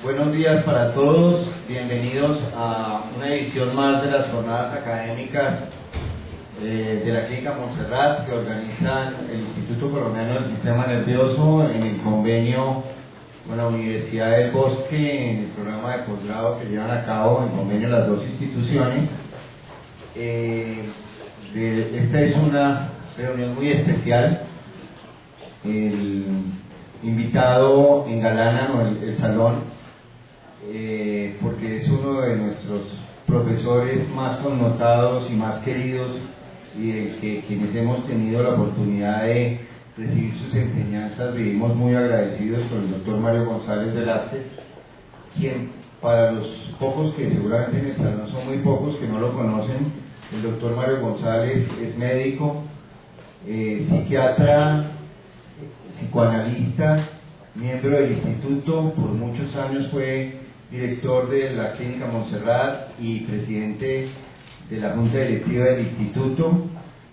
Buenos días para todos, bienvenidos a una edición más de las jornadas académicas de la Clínica Montserrat que organiza el Instituto Colombiano del Sistema Nervioso en el convenio con la Universidad del Bosque, en el programa de posgrado que llevan a cabo en convenio las dos instituciones. Esta es una reunión muy especial. El invitado engalana el salón porque es uno de nuestros profesores más connotados y más queridos y de que quienes hemos tenido la oportunidad de recibir sus enseñanzas vivimos muy agradecidos con el doctor Mario González Velázquez, quien para los pocos que seguramente en el salón son muy pocos que no lo conocen, el doctor Mario González es médico, psiquiatra, psicoanalista, miembro del instituto, por muchos años fue director de la Clínica Montserrat y presidente de la Junta Directiva del instituto,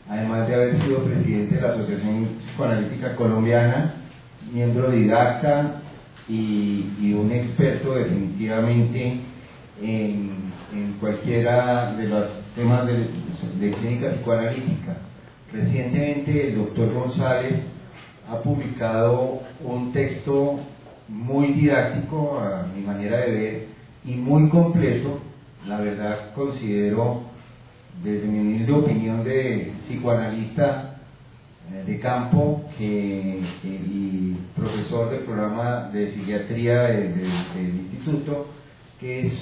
además de haber sido presidente de la Asociación Psicoanalítica Colombiana, miembro didacta y un experto definitivamente en cualquiera de los temas de clínica psicoanalítica. Recientemente el doctor González ha publicado un texto muy didáctico a mi manera de ver y muy completo. La verdad considero, desde mi humilde opinión de psicoanalista de campo y profesor del programa de psiquiatría del instituto, que es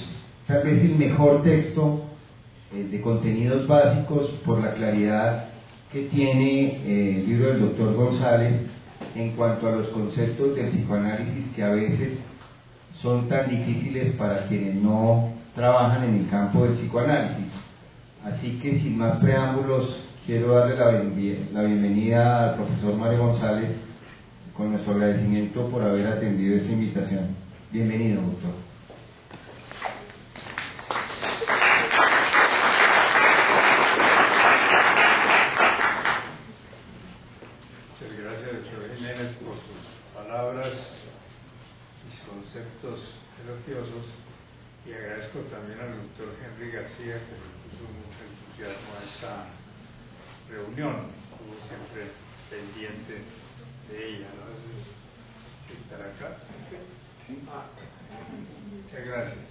tal vez el mejor texto de contenidos básicos por la claridad que tiene el libro del doctor González en cuanto a los conceptos del psicoanálisis que a veces son tan difíciles para quienes no trabajan en el campo del psicoanálisis. Así que sin más preámbulos quiero darle la bienvenida al profesor Mario González con nuestro agradecimiento por haber atendido esta invitación. Bienvenido, doctor. Conceptos elogiosos, y agradezco también al doctor Henry García que le puso mucho entusiasmo a esta reunión, estuvo siempre pendiente de ella, ¿no? Entonces, ¿estará acá? Muchas gracias.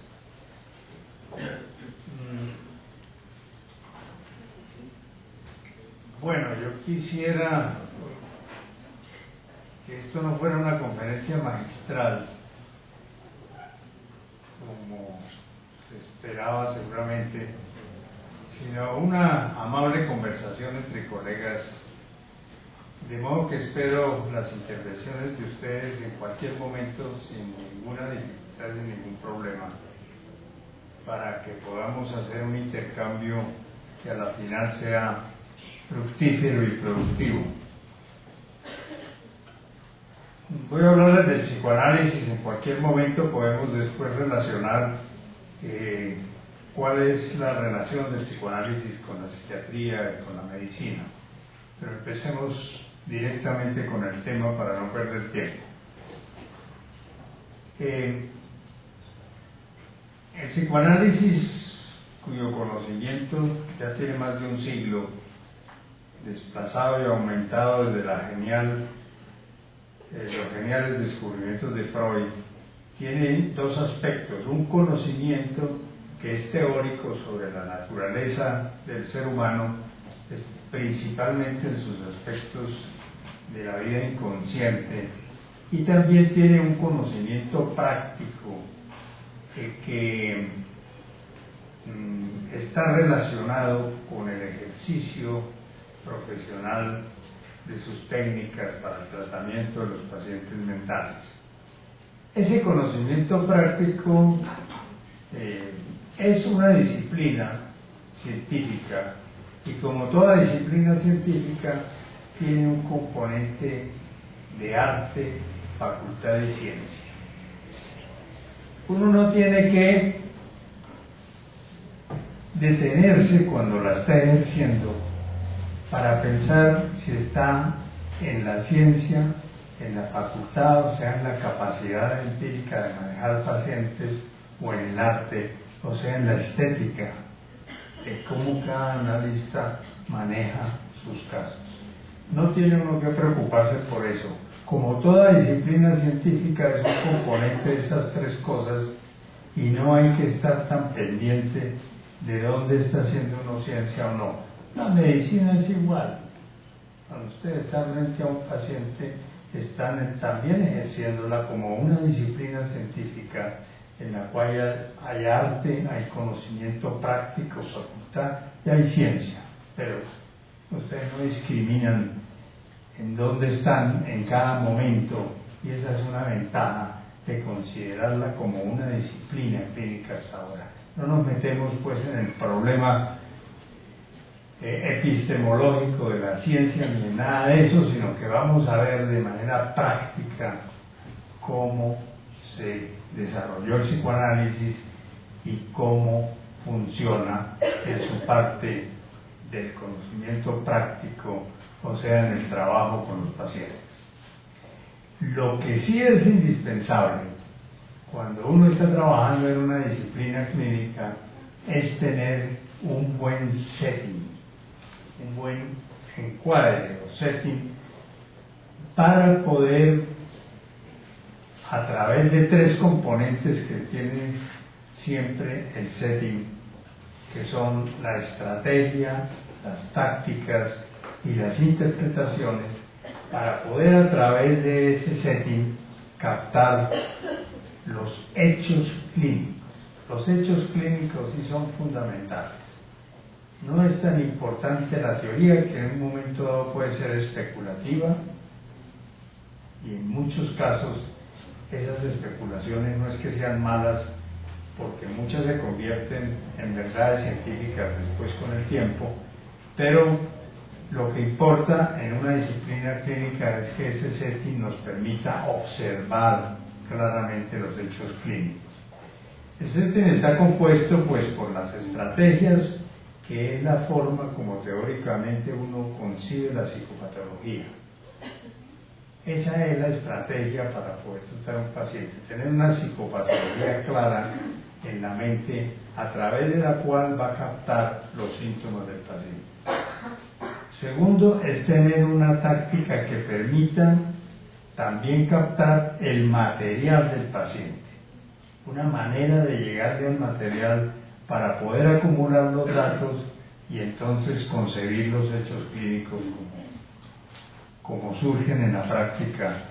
Bueno, yo quisiera que esto no fuera una conferencia magistral como se esperaba seguramente, sino una amable conversación entre colegas, de modo que espero las intervenciones de ustedes en cualquier momento sin ninguna dificultad, sin ningún problema, para que podamos hacer un intercambio que a la final sea fructífero y productivo. Voy a hablarles del psicoanálisis. En cualquier momento podemos después relacionar cuál es la relación del psicoanálisis con la psiquiatría y con la medicina. Pero empecemos directamente con el tema para no perder tiempo. El psicoanálisis, cuyo conocimiento ya tiene más de un siglo, desplazado y aumentado desde los geniales descubrimientos de Freud, tiene dos aspectos: un conocimiento que es teórico sobre la naturaleza del ser humano, principalmente en sus aspectos de la vida inconsciente, y también tiene un conocimiento práctico que está relacionado con el ejercicio profesional de sus técnicas para el tratamiento de los pacientes mentales. Ese conocimiento práctico es una disciplina científica y, como toda disciplina científica, tiene un componente de arte, facultad y ciencia. Uno no tiene que detenerse cuando la está ejerciendo para pensar si está en la ciencia en la facultad, o sea, en la capacidad empírica de manejar pacientes, o en el arte, o sea, en la estética, de cómo cada analista maneja sus casos. No tiene uno que preocuparse por eso. Como toda disciplina científica es un componente de esas tres cosas, y no hay que estar tan pendiente de dónde está haciendo uno ciencia o no. La medicina es igual. Cuando usted está frente a un paciente, están también ejerciéndola como una disciplina científica en la cual hay arte, hay conocimiento práctico, facultad y hay ciencia. Pero ustedes no discriminan en dónde están en cada momento, y esa es una ventaja de considerarla como una disciplina empírica hasta ahora. No nos metemos pues en el problema epistemológico de la ciencia ni en nada de eso, sino que vamos a ver de manera práctica cómo se desarrolló el psicoanálisis y cómo funciona en su parte del conocimiento práctico, o sea, en el trabajo con los pacientes. Lo que sí es indispensable cuando uno está trabajando en una disciplina clínica es tener un buen setting, un buen encuadre o setting, para poder, a través de tres componentes que tiene siempre el setting, que son la estrategia, las tácticas y las interpretaciones, para poder a través de ese setting captar los hechos clínicos. Los hechos clínicos sí son fundamentales. No es tan importante la teoría, que en un momento dado puede ser especulativa, y en muchos casos esas especulaciones no es que sean malas, porque muchas se convierten en verdades científicas después con el tiempo, pero lo que importa en una disciplina clínica es que ese setting nos permita observar claramente los hechos clínicos. El setting está compuesto pues por las estrategias, que es la forma como teóricamente uno concibe la psicopatología. Esa es la estrategia para poder tratar a un paciente, tener una psicopatología clara en la mente, a través de la cual va a captar los síntomas del paciente. Segundo, es tener una táctica que permita también captar el material del paciente, una manera de llegarle al material para poder acumular los datos y entonces concebir los hechos clínicos como surgen en la práctica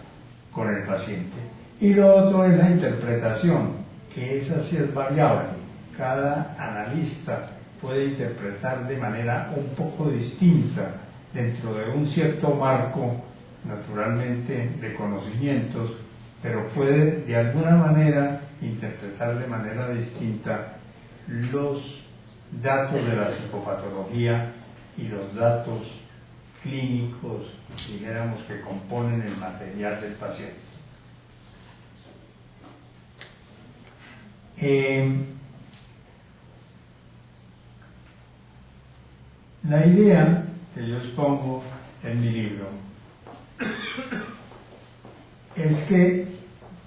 con el paciente. Y lo otro es la interpretación, que esa sí es variable. Cada analista puede interpretar de manera un poco distinta dentro de un cierto marco, naturalmente, de conocimientos, pero puede de alguna manera interpretar de manera distinta los datos de la psicopatología y los datos clínicos, dijéramos, que componen el material del paciente. La idea que yo expongo en mi libro es que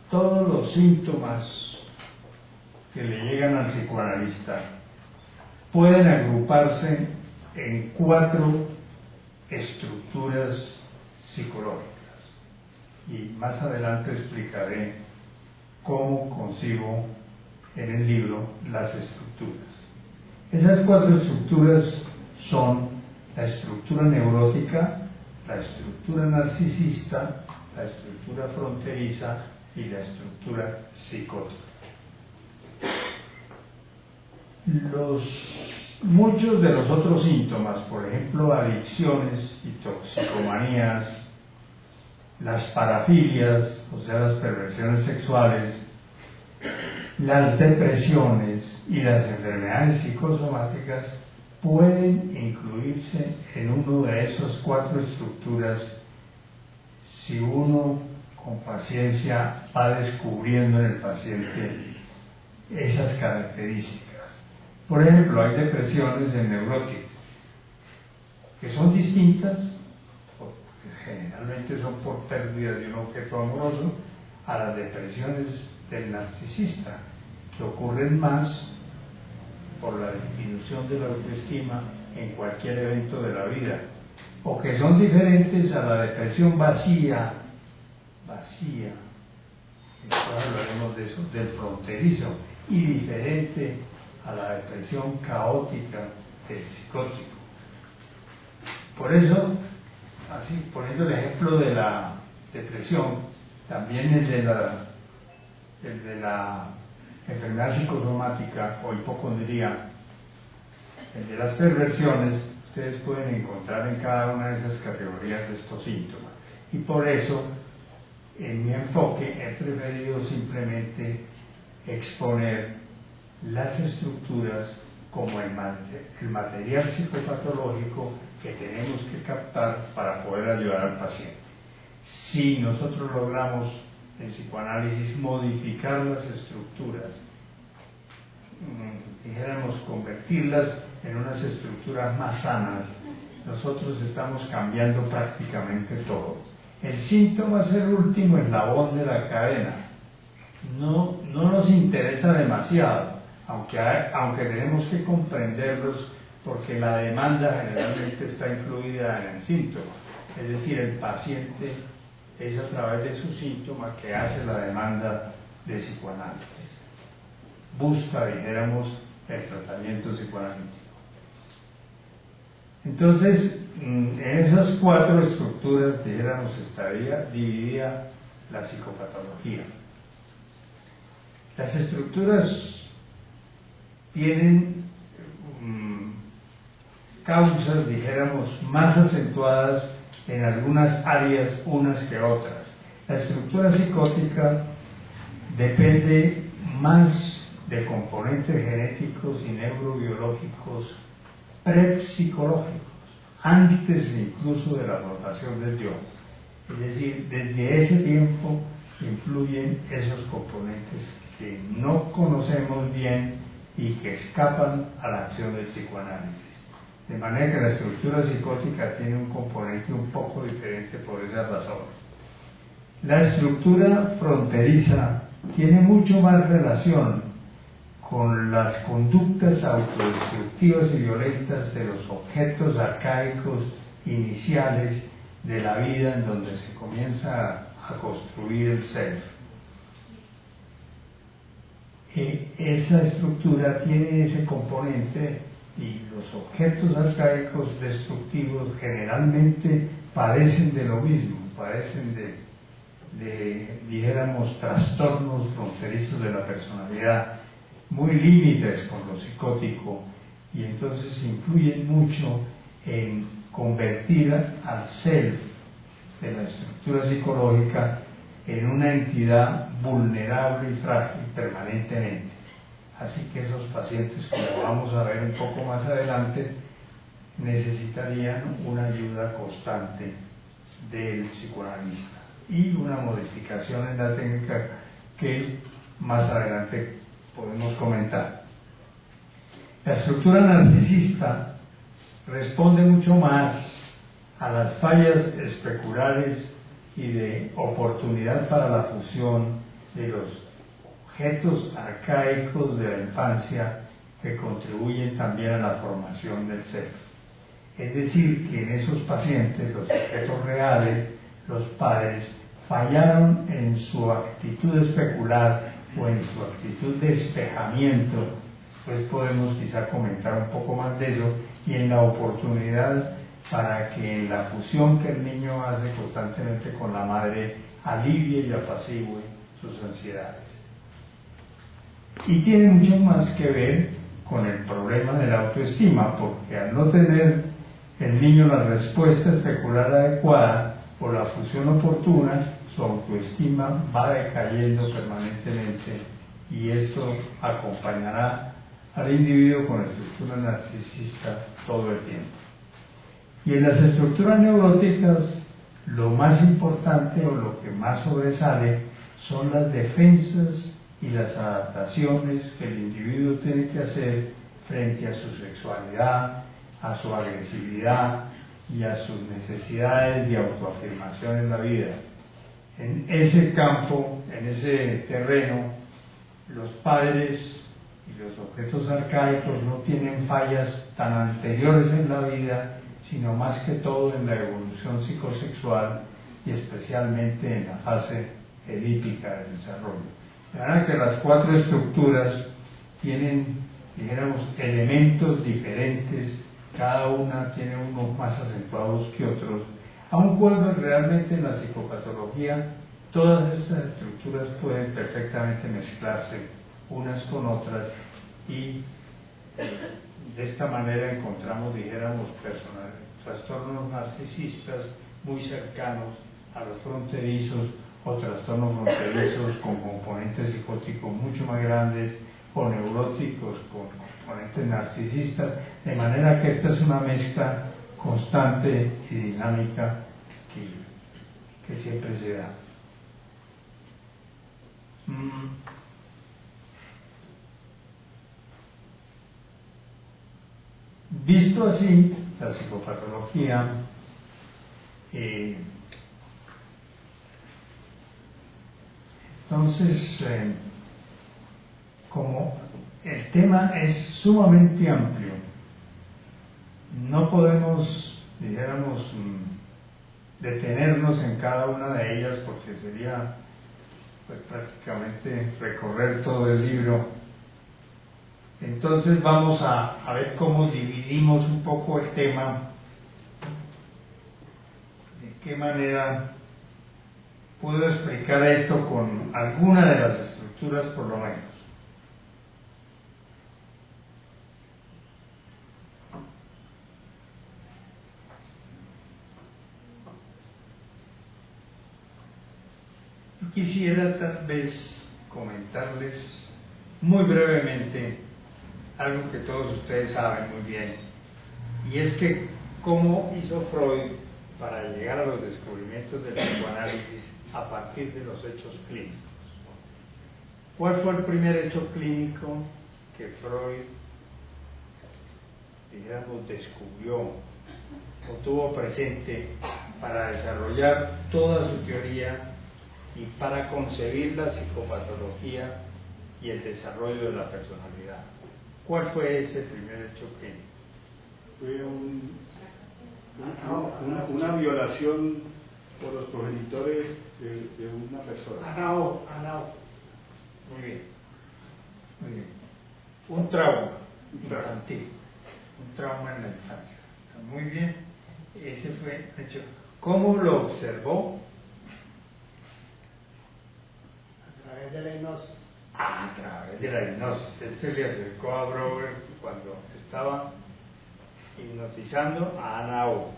todos los síntomas que le llegan al psicoanalista pueden agruparse en 4 estructuras psicológicas, y más adelante explicaré cómo concibo en el libro las estructuras. Esas 4 estructuras son la estructura neurótica, la estructura narcisista, la estructura fronteriza y la estructura psicótica. Muchos de los otros síntomas, por ejemplo, adicciones y toxicomanías, las parafilias, o sea, las perversiones sexuales, las depresiones y las enfermedades psicosomáticas, pueden incluirse en uno de esos 4 estructuras si uno con paciencia va descubriendo en el paciente esas características. Por ejemplo, hay depresiones en neuróticos que son distintas, porque generalmente son por pérdida de un objeto amoroso, a las depresiones del narcisista, que ocurren más por la disminución de la autoestima en cualquier evento de la vida, o que son diferentes a la depresión vacía, después hablaremos de eso, del fronterizo, y diferente a la depresión caótica del psicótico. Por eso, así poniendo el ejemplo de la depresión, también el de la enfermedad psicosomática o hipocondría, el de las perversiones, ustedes pueden encontrar en cada una de esas categorías de estos síntomas. Y por eso, en mi enfoque, he preferido simplemente exponer las estructuras como el material psicopatológico que tenemos que captar para poder ayudar al paciente. Si nosotros logramos en psicoanálisis modificar las estructuras, dijéramos convertirlas en unas estructuras más sanas, nosotros estamos cambiando prácticamente todo. El síntoma es el último eslabón de la cadena. No nos interesa demasiado, aunque tenemos que comprenderlos, porque la demanda generalmente está incluida en el síntoma. Es decir, el paciente es a través de su síntoma que hace la demanda de psicoanálisis. Busca, dijéramos, el tratamiento psicoanalítico. Entonces, en esas 4 estructuras, dijéramos, estaría dividida la psicopatología. Las estructuras tienen causas, dijéramos, más acentuadas en algunas áreas unas que otras. La estructura psicótica depende más de componentes genéticos y neurobiológicos prepsicológicos, antes incluso de la formación del yo. Es decir, desde ese tiempo influyen esos componentes que no conocemos bien y que escapan a la acción del psicoanálisis. De manera que la estructura psicótica tiene un componente un poco diferente por esa razón. La estructura fronteriza tiene mucho más relación con las conductas autodestructivas y violentas de los objetos arcaicos iniciales de la vida, en donde se comienza a construir el self. Esa estructura tiene ese componente, y los objetos arcaicos destructivos generalmente padecen de lo mismo, padecen de dijéramos, trastornos fronterizos de la personalidad, muy límites con lo psicótico, y entonces influyen mucho en convertir al self de la estructura psicológica en una entidad vulnerable y frágil permanentemente. Así que esos pacientes, como vamos a ver un poco más adelante, necesitarían una ayuda constante del psicoanalista y una modificación en la técnica que más adelante podemos comentar. La estructura narcisista responde mucho más a las fallas especulares y de oportunidad para la fusión de los objetos arcaicos de la infancia que contribuyen también a la formación del ser. Es decir, que en esos pacientes, los objetos reales, los padres, fallaron en su actitud especular o en su actitud de espejamiento. Pues podemos quizá comentar un poco más de eso, y en la oportunidad para que en la fusión que el niño hace constantemente con la madre alivie y apacigüe sus ansiedades. Y tiene mucho más que ver con el problema de la autoestima, porque al no tener el niño la respuesta especular adecuada o la fusión oportuna, su autoestima va decayendo permanentemente, y esto acompañará al individuo con estructura narcisista todo el tiempo. Y en las estructuras neuróticas, lo más importante o lo que más sobresale son las defensas y las adaptaciones que el individuo tiene que hacer frente a su sexualidad, a su agresividad, y a sus necesidades de autoafirmación en la vida. En ese campo, en ese terreno, los padres y los objetos arcaicos no tienen fallas tan anteriores en la vida, sino más que todo en la evolución psicosexual y especialmente en la fase edípica del desarrollo. De manera que las cuatro estructuras tienen, dijéramos, elementos diferentes, cada una tiene unos más acentuados que otros, aun cuando realmente en la psicopatología todas estas estructuras pueden perfectamente mezclarse unas con otras y de esta manera encontramos, dijéramos, trastornos narcisistas muy cercanos a los fronterizos o trastornos fronterizos con componentes psicóticos mucho más grandes o neuróticos con componentes narcisistas, de manera que esta es una mezcla constante y dinámica que siempre se da. Visto así, la psicopatología entonces, como el tema es sumamente amplio, no podemos, dijéramos, detenernos en cada una de ellas porque sería pues prácticamente recorrer todo el libro. Entonces vamos a ver cómo dividimos un poco el tema, de qué manera puedo explicar esto con alguna de las estructuras por lo menos. Quisiera tal vez comentarles muy brevemente algo que todos ustedes saben muy bien, y es que cómo hizo Freud para llegar a los descubrimientos del psicoanálisis a partir de los hechos clínicos. ¿Cuál fue el primer hecho clínico que Freud, digamos, descubrió o tuvo presente para desarrollar toda su teoría y para concebir la psicopatología y el desarrollo de la personalidad? ¿Cuál fue ese primer hecho clínico? Fue una violación por los progenitores de una persona. Anao. Muy bien, muy bien. Un trauma infantil, un trauma en la infancia. Muy bien, ese fue el hecho. ¿Cómo lo observó? A través de la hipnosis. A través de la hipnosis. Él se le acercó a Brower cuando estaba hipnotizando a Ana O,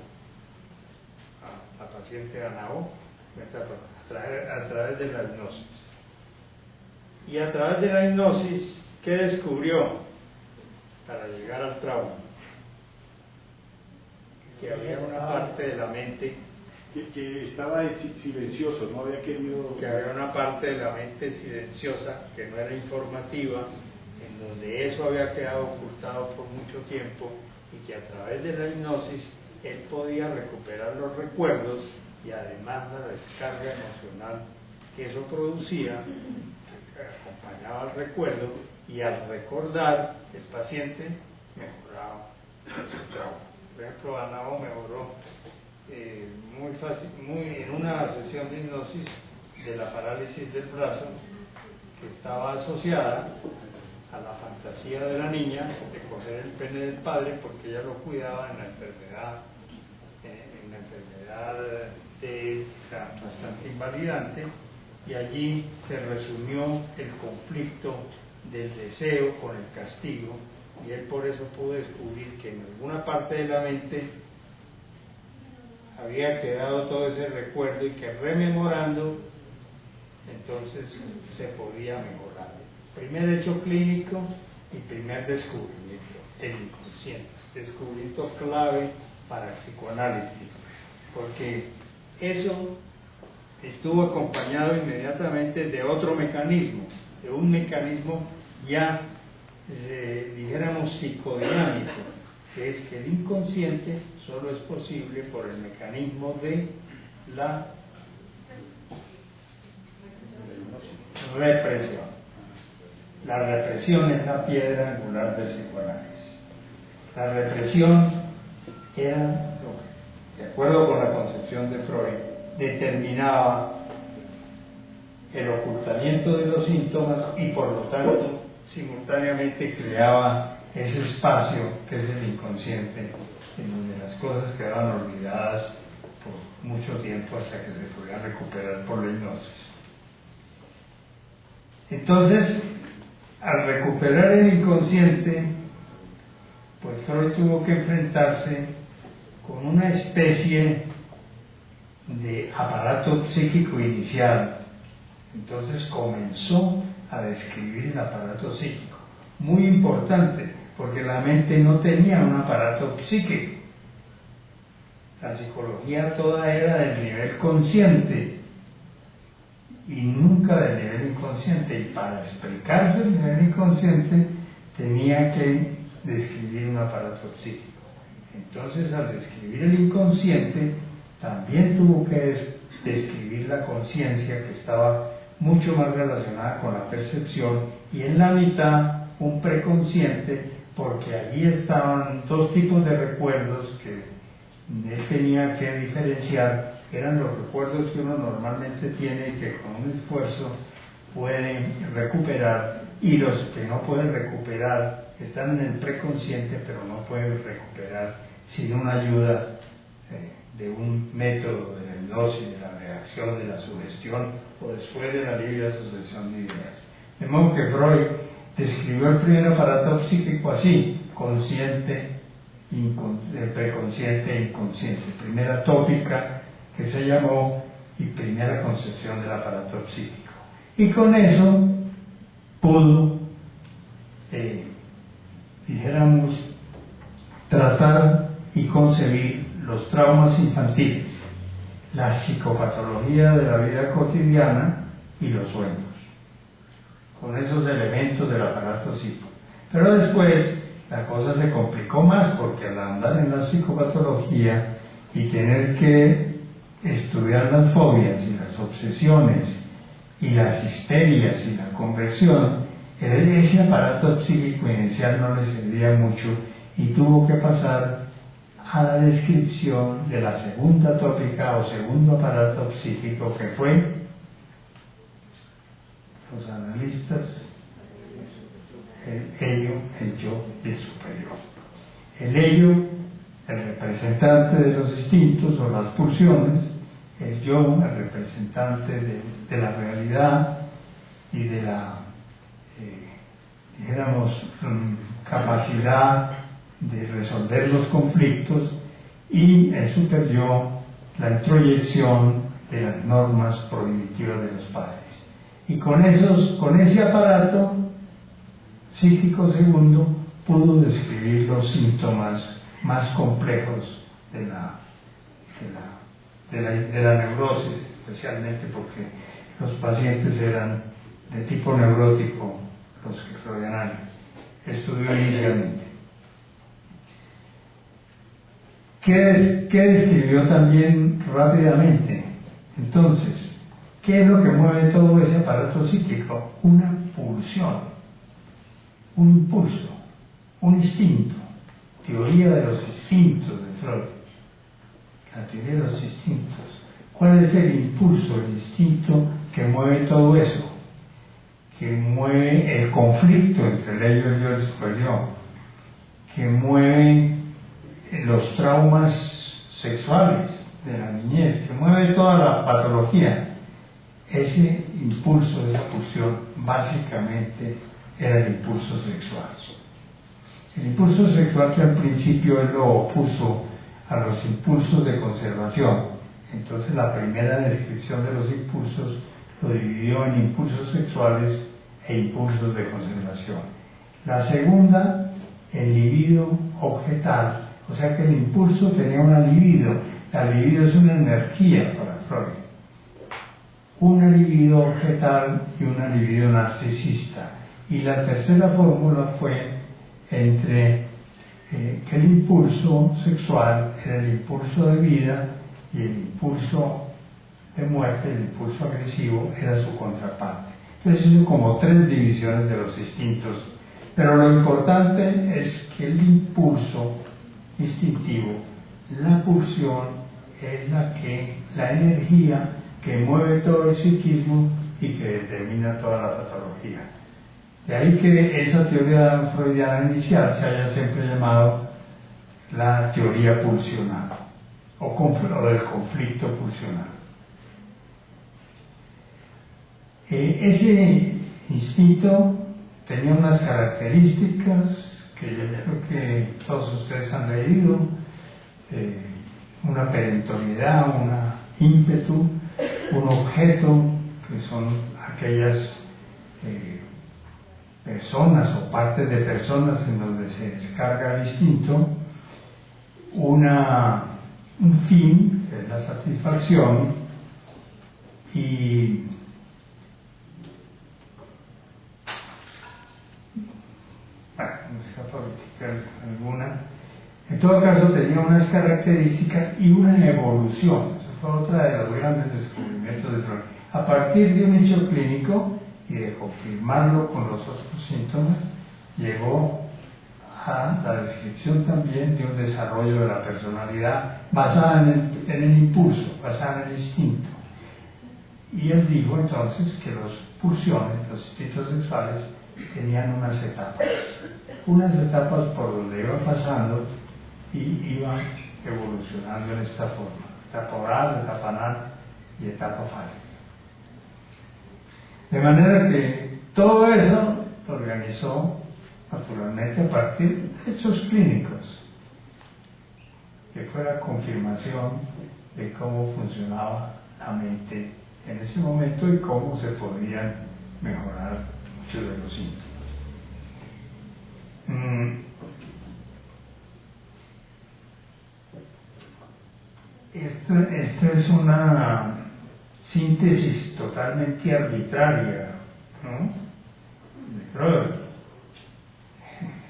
a la paciente Ana O, a través de la hipnosis. Y a través de la hipnosis, ¿qué descubrió para llegar al trauma? Que había una parte de la mente que estaba silencioso, no había querido... Que había una parte de la mente silenciosa, que no era informativa, en donde eso había quedado ocultado por mucho tiempo, y que a través de la hipnosis él podía recuperar los recuerdos y además la descarga emocional que eso producía, que acompañaba al recuerdo, y al recordar el paciente mejoraba su trauma. Por ejemplo, Ana O mejoró muy fácil, en una sesión de hipnosis de la parálisis del brazo, que estaba asociada a la fantasía de la niña de coger el pene del padre porque ella lo cuidaba en la enfermedad bastante invalidante, y allí se resumió el conflicto del deseo con el castigo, y él por eso pudo descubrir que en alguna parte de la mente había quedado todo ese recuerdo y que rememorando entonces se podía mejorar. Primer hecho clínico y primer descubrimiento, el inconsciente, descubrimiento clave para el psicoanálisis, porque eso estuvo acompañado inmediatamente de otro mecanismo, de un mecanismo ya, dijéramos, psicodinámico, que es que el inconsciente solo es posible por el mecanismo de la represión. La represión es la piedra angular del psicoanálisis. La represión era, de acuerdo con la concepción de Freud, determinaba el ocultamiento de los síntomas y por lo tanto simultáneamente creaba ese espacio que es el inconsciente, en donde las cosas quedaban olvidadas por mucho tiempo hasta que se podían recuperar por la hipnosis. Entonces, al recuperar el inconsciente, pues Freud tuvo que enfrentarse con una especie de aparato psíquico inicial. Entonces comenzó a describir el aparato psíquico, muy importante, porque la mente no tenía un aparato psíquico. La psicología toda era del nivel consciente y nunca del nivel inconsciente, y para explicarse el nivel inconsciente tenía que describir un aparato psíquico. Entonces, al describir el inconsciente, también tuvo que describir la conciencia, que estaba mucho más relacionada con la percepción, y en la mitad un preconsciente, porque allí estaban dos tipos de recuerdos que él tenía que diferenciar. Eran los recuerdos que uno normalmente tiene y que con un esfuerzo puede recuperar, y los que no pueden recuperar están en el preconsciente, pero no pueden recuperar sin una ayuda de un método de la hipnosis, de la reacción, de la sugestión, o después de la libre asociación de ideas. De modo que Freud describió el primer aparato psíquico así: consciente, preconsciente e inconsciente. Primera tópica que se llamó y primera concepción del aparato psíquico. Y con eso pudo, dijéramos, tratar y concebir los traumas infantiles, la psicopatología de la vida cotidiana y los sueños, con esos elementos del aparato psíquico. Pero después la cosa se complicó más, porque al andar en la psicopatología y tener que estudiar las fobias y las obsesiones y las histerias y la conversión, ese aparato psíquico inicial no le servía mucho y tuvo que pasar a la descripción de la segunda tópica o segundo aparato psíquico, que fue los analistas, el ello, el yo y el superior. El ello, el representante de los instintos o las pulsiones; el yo, el representante de la realidad y de la, dijéramos, capacidad de resolver los conflictos; y el superyo, la introyección de las normas prohibitivas de los padres. Y con ese aparato psíquico segundo pudo describir los síntomas más complejos de la neurosis, especialmente porque los pacientes eran de tipo neurótico, los que Freudian estudió inicialmente. ¿Qué describió también rápidamente? Entonces, ¿qué es lo que mueve todo ese aparato psíquico? Una pulsión, un impulso, un instinto. Teoría de los instintos de Freud. La teoría de los instintos. ¿Cuál es el impulso, el instinto que mueve todo eso? Que mueve el conflicto entre el ello, el yo y el superior. Que mueve los traumas sexuales de la niñez, que mueve toda la patología. Ese impulso, esa pulsión, básicamente era el impulso sexual. El impulso sexual, que al principio él lo opuso a los impulsos de conservación. Entonces la primera descripción de los impulsos lo dividió en impulsos sexuales e impulsos de conservación. La segunda, el libido objetal, o sea que el impulso tenía una libido. La libido es una energía para Freud. Una libido objetal y una libido narcisista. Y la tercera fórmula fue entre que el impulso sexual era el impulso de vida y el impulso de muerte, el impulso agresivo, era su contraparte. Entonces son como tres divisiones de los instintos, pero lo importante es que el impulso instintivo, la pulsión, es la energía que mueve todo el psiquismo y que determina toda la patología. De ahí que esa teoría freudiana inicial se haya siempre llamado la teoría pulsional o del conflicto pulsional. Ese instinto tenía unas características que yo creo que todos ustedes han leído, una perentoriedad, un ímpetu, un objeto, que son aquellas personas o partes de personas en donde se descarga el instinto, un fin, que es la satisfacción, y alguna. En todo caso tenía unas características y una evolución. Eso fue otra de los grandes descubrimientos de Freud. A partir de un hecho clínico y de confirmarlo con los otros síntomas, llegó a la descripción también de un desarrollo de la personalidad basada en el impulso, basada en el instinto. Y él dijo entonces que las pulsiones, los instintos sexuales, tenían unas etapas por donde iban pasando y iban evolucionando en esta forma: etapa oral, etapa anal y etapa fálica. De manera que todo eso lo organizó naturalmente a partir de hechos clínicos, que fue la confirmación de cómo funcionaba la mente en ese momento y cómo se podían mejorar muchos de los síntomas. Esto es una síntesis totalmente arbitraria, ¿no?, de Freud.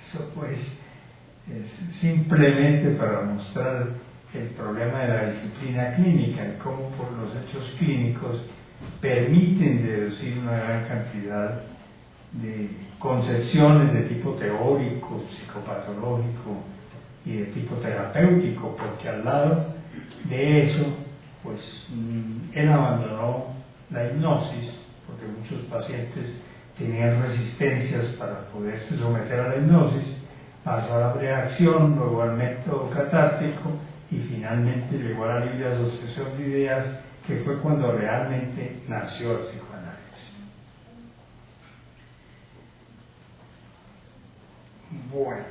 Eso pues es simplemente para mostrar el problema de la disciplina clínica y cómo por los hechos clínicos permiten deducir una gran cantidad de concepciones de tipo teórico, psicopatológico y de tipo terapéutico, porque al lado de eso, pues él abandonó la hipnosis, porque muchos pacientes tenían resistencias para poderse someter a la hipnosis, pasó a la reacción, luego al método catártico y finalmente llegó a la libre asociación de ideas, que fue cuando realmente nació el psicoanálisis. Bueno,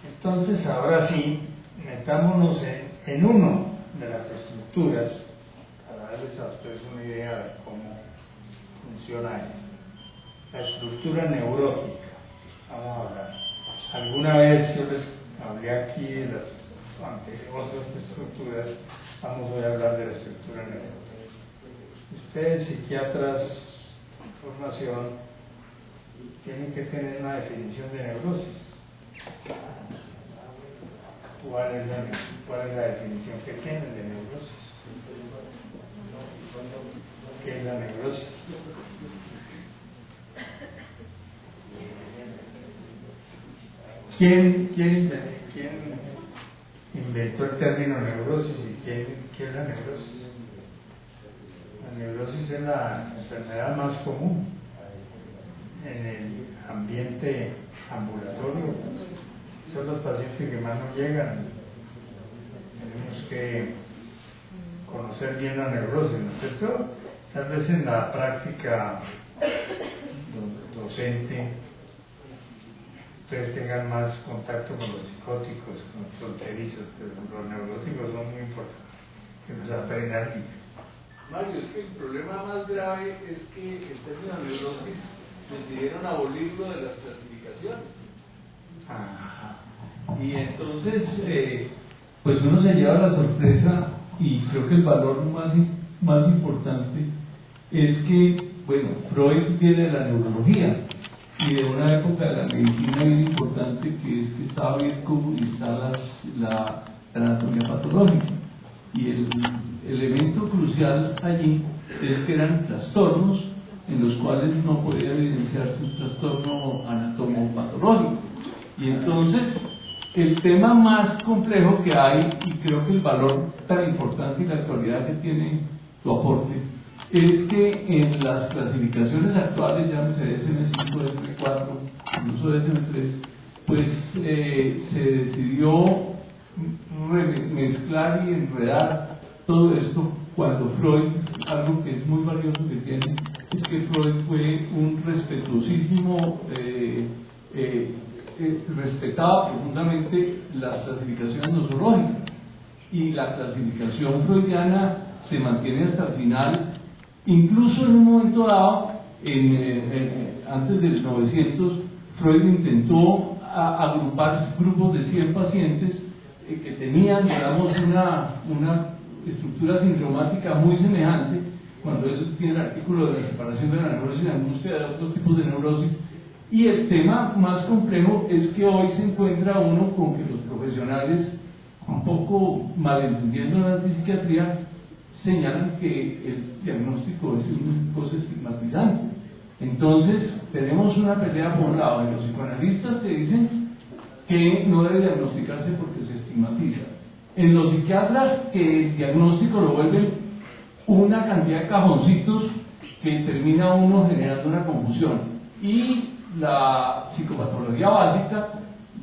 entonces ahora sí, metámonos en uno de las estructuras para darles a ustedes una idea de cómo funciona esto. La estructura neurótica. Vamos a hablar. Alguna vez yo les hablé aquí de las otras estructuras. Vamos hoy a hablar de la estructura neurótica. Ustedes, psiquiatras de formación, tienen que tener una definición de neurosis. ¿Cuál es la definición que tienen de neurosis? ¿Qué es la neurosis? ¿Quién inventó el término neurosis y qué es la neurosis? La neurosis es la enfermedad más común en el ambiente ambulatorio. Son los pacientes que más nos llegan. Tenemos que conocer bien la neurosis, ¿no es cierto? Tal vez en la práctica docente ustedes tengan más contacto con los psicóticos, con los fronterizos, pero los neuróticos son muy importantes, que nos aprendan. Mario, es que el problema más grave es que el término neurosis decidieron abolirlo de las clasificaciones. Ajá. Y entonces, pues uno se lleva la sorpresa, y creo que el valor más importante es que bueno, Freud viene de la neurología y de una época de la medicina bien importante, que es que estaba Virchow y está la anatomía patológica. Y el elemento crucial allí es que eran trastornos en los cuales no podía evidenciarse un trastorno anatomopatológico. Y entonces, el tema más complejo que hay, y creo que el valor tan importante y la actualidad que tiene tu aporte, es que en las clasificaciones actuales, llámese DSM-5, DSM-4, incluso DSM-3, pues se decidió mezclar y enredar todo esto, cuando Freud, algo que es muy valioso que tiene, es que Freud fue un respetuosísimo, respetaba profundamente las clasificaciones nosológicas, y la clasificación freudiana se mantiene hasta el final. Incluso en un momento dado, antes del 900, Freud intentó agrupar grupos de 100 pacientes que tenían, digamos, una estructura sindromática muy semejante, cuando él tiene el artículo de la separación de la neurosis y la angustia de otros tipos de neurosis. Y el tema más complejo es que hoy se encuentra uno con que los profesionales, un poco malentendiendo la antipsiquiatría, señalan que el diagnóstico es una cosa estigmatizante. Entonces, tenemos una pelea por un lado de los psicoanalistas que dicen que no debe diagnosticarse porque se estigmatiza, en los psiquiatras que el diagnóstico lo vuelven una cantidad de cajoncitos que termina uno generando una confusión, y la psicopatología básica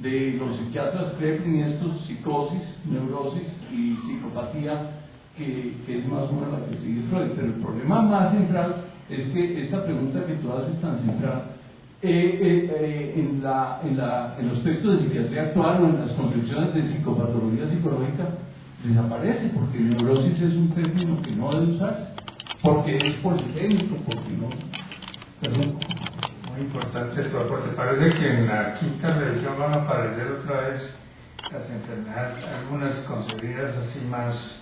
de los psiquiatras Kraepelin y estos, psicosis, neurosis y psicopatía, que es más o menos la que sigue Freud. Pero el problema más central es que esta pregunta que tú haces tan central, en los textos de psiquiatría actual o en las concepciones de psicopatología psicológica desaparece, porque neurosis es un término que no debe usarse, porque es polisémico, porque no. Perdón. Muy importante tu aporte. Parece que en la quinta revisión van a aparecer otra vez las enfermedades, algunas concebidas así más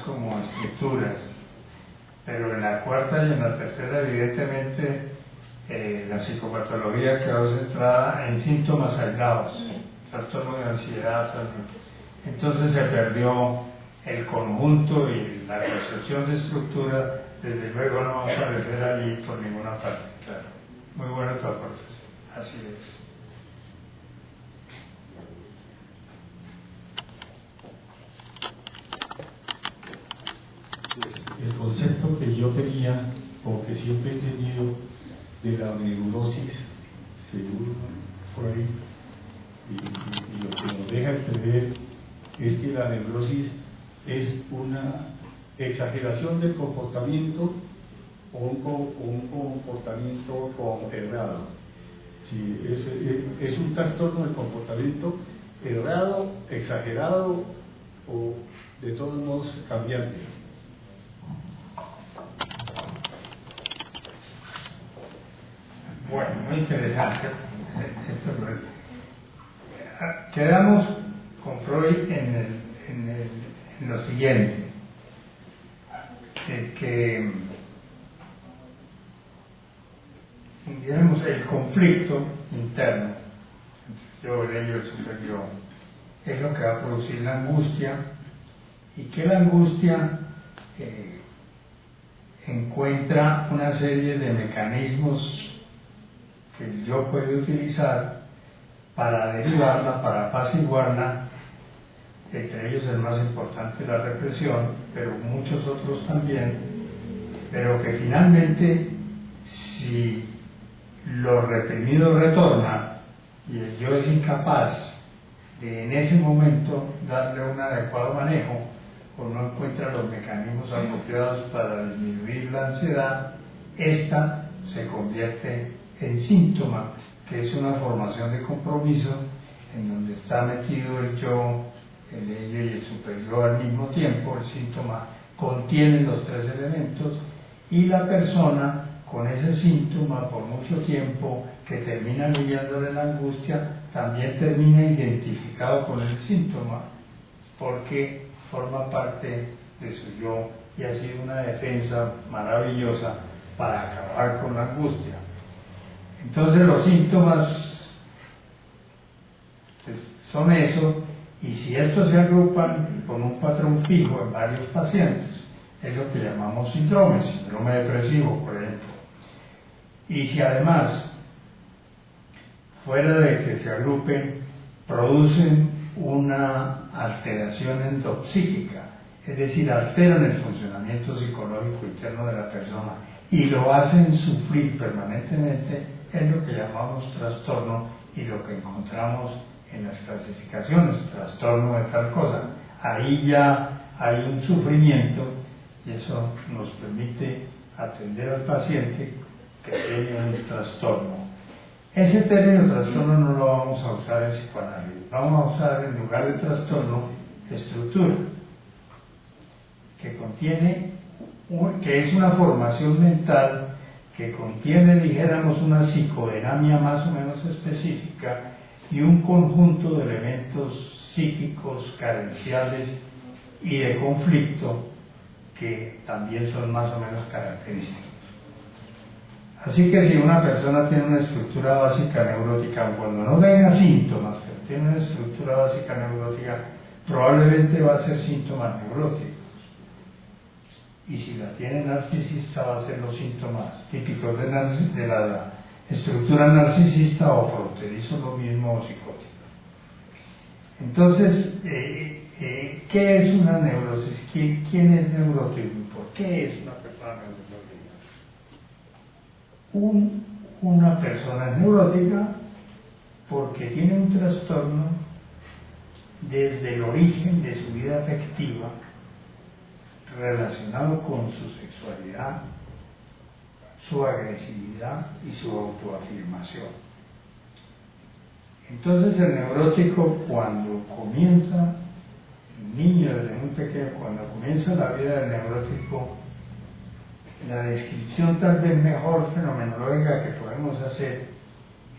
como estructuras, pero en la cuarta y en la tercera evidentemente la psicopatología quedó centrada en síntomas aislados, trastorno de ansiedad, entonces se perdió el conjunto, y la concepción de estructura desde luego no va a aparecer allí por ninguna parte. Claro, muy bueno tu aporte, así es. El concepto que yo tenía, o que siempre he tenido, de la neurosis, según Freud, y lo que nos deja entrever, es que la neurosis es una exageración del comportamiento o un comportamiento errado. Sí, es un trastorno del comportamiento errado, exagerado o de todos modos cambiante. Bueno, muy interesante. Quedamos con Freud en lo siguiente, que digamos, el conflicto interno entre yo, el ello y el superior es lo que va a producir la angustia, y que la angustia encuentra una serie de mecanismos que yo puedo utilizar para derivarla, para apaciguarla. Entre ellos el más importante es la represión, pero muchos otros también, pero que finalmente, si lo reprimido retorna y el yo es incapaz de en ese momento darle un adecuado manejo, o no encuentra los mecanismos apropiados para disminuir la ansiedad, esta se convierte en síntoma, que es una formación de compromiso en donde está metido el yo, el ello y el superior al mismo tiempo. El síntoma contiene los tres elementos, y la persona con ese síntoma por mucho tiempo, que termina aliviándole la angustia, también termina identificado con el síntoma, porque forma parte de su yo, y ha sido una defensa maravillosa para acabar con la angustia. Entonces los síntomas son eso, y si estos se agrupan con un patrón fijo en varios pacientes, es lo que llamamos síndrome depresivo, por ejemplo. Y si además, fuera de que se agrupen, producen una alteración endopsíquica, es decir, alteran el funcionamiento psicológico interno de la persona y lo hacen sufrir permanentemente, es lo que llamamos trastorno y lo que encontramos en las clasificaciones, trastorno de tal cosa. Ahí ya hay un sufrimiento y eso nos permite atender al paciente que tiene un trastorno. Ese término trastorno no lo vamos a usar en psicoanálisis, vamos a usar en lugar de trastorno estructura, que contiene, que es una formación mental que contiene, dijéramos, una psicodinamia más o menos específica y un conjunto de elementos psíquicos carenciales y de conflicto que también son más o menos característicos. Así que si una persona tiene una estructura básica neurótica, cuando no tenga síntomas, pero tiene una estructura básica neurótica, probablemente va a ser síntomas neuróticos. Y si la tiene narcisista, va a ser los síntomas típicos de la estructura narcisista o fronterizo, lo mismo, o psicótico. Entonces, ¿qué es una neurosis? ¿Quién es neurótico y por qué es una persona neurótica? Una persona es neurótica porque tiene un trastorno desde el origen de su vida afectiva relacionado con su sexualidad, su agresividad y su autoafirmación. Entonces el neurótico, cuando comienza, el niño desde muy pequeño, cuando comienza la vida del neurótico, la descripción tal vez mejor fenomenológica que podemos hacer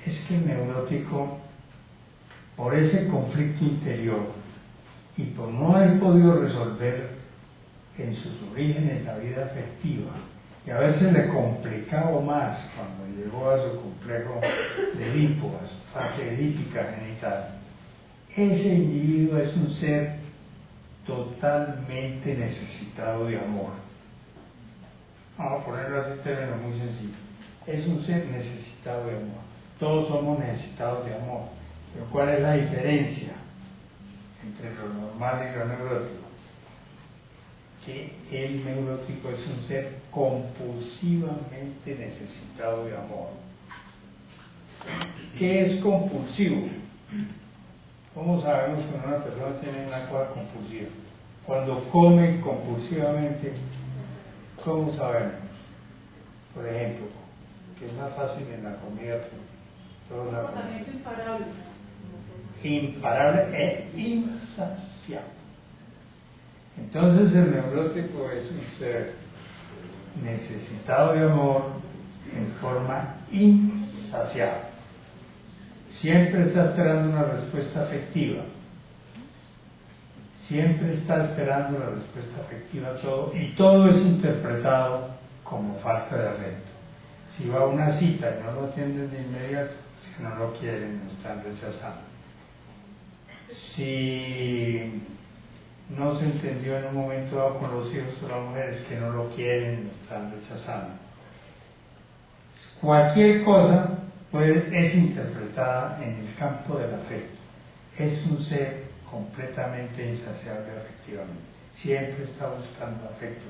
es que el neurótico, por ese conflicto interior y por no haber podido resolver en sus orígenes la vida afectiva y haberse le complicado más cuando llegó a su complejo de Edipo, a su fase edípica genital, ese individuo es un ser totalmente necesitado de amor. Vamos a ponerlo así en términos muy sencillos. Es un ser necesitado de amor. Todos somos necesitados de amor. Pero ¿cuál es la diferencia entre lo normal y lo neurótico? Que el neurótico es un ser compulsivamente necesitado de amor. ¿Qué es compulsivo? ¿Cómo sabemos cuando una persona tiene una cosa compulsiva? Cuando come compulsivamente, ¿cómo sabemos? Por ejemplo, que es más fácil en la comida, Comportamiento imparable. Imparable e insaciable. Entonces el neurótico es un ser necesitado de amor en forma insaciable. Siempre está esperando una respuesta afectiva. Siempre está esperando la respuesta afectiva a todo, y todo es interpretado como falta de afecto. Si va a una cita y no lo atienden de inmediato, es que no lo quieren, lo están rechazando. Si no se entendió en un momento dado con los hijos o las mujeres, que no lo quieren, lo están rechazando. Cualquier cosa es interpretada en el campo del afecto. Es un ser completamente insaciable afectivamente. Siempre está buscando afecto.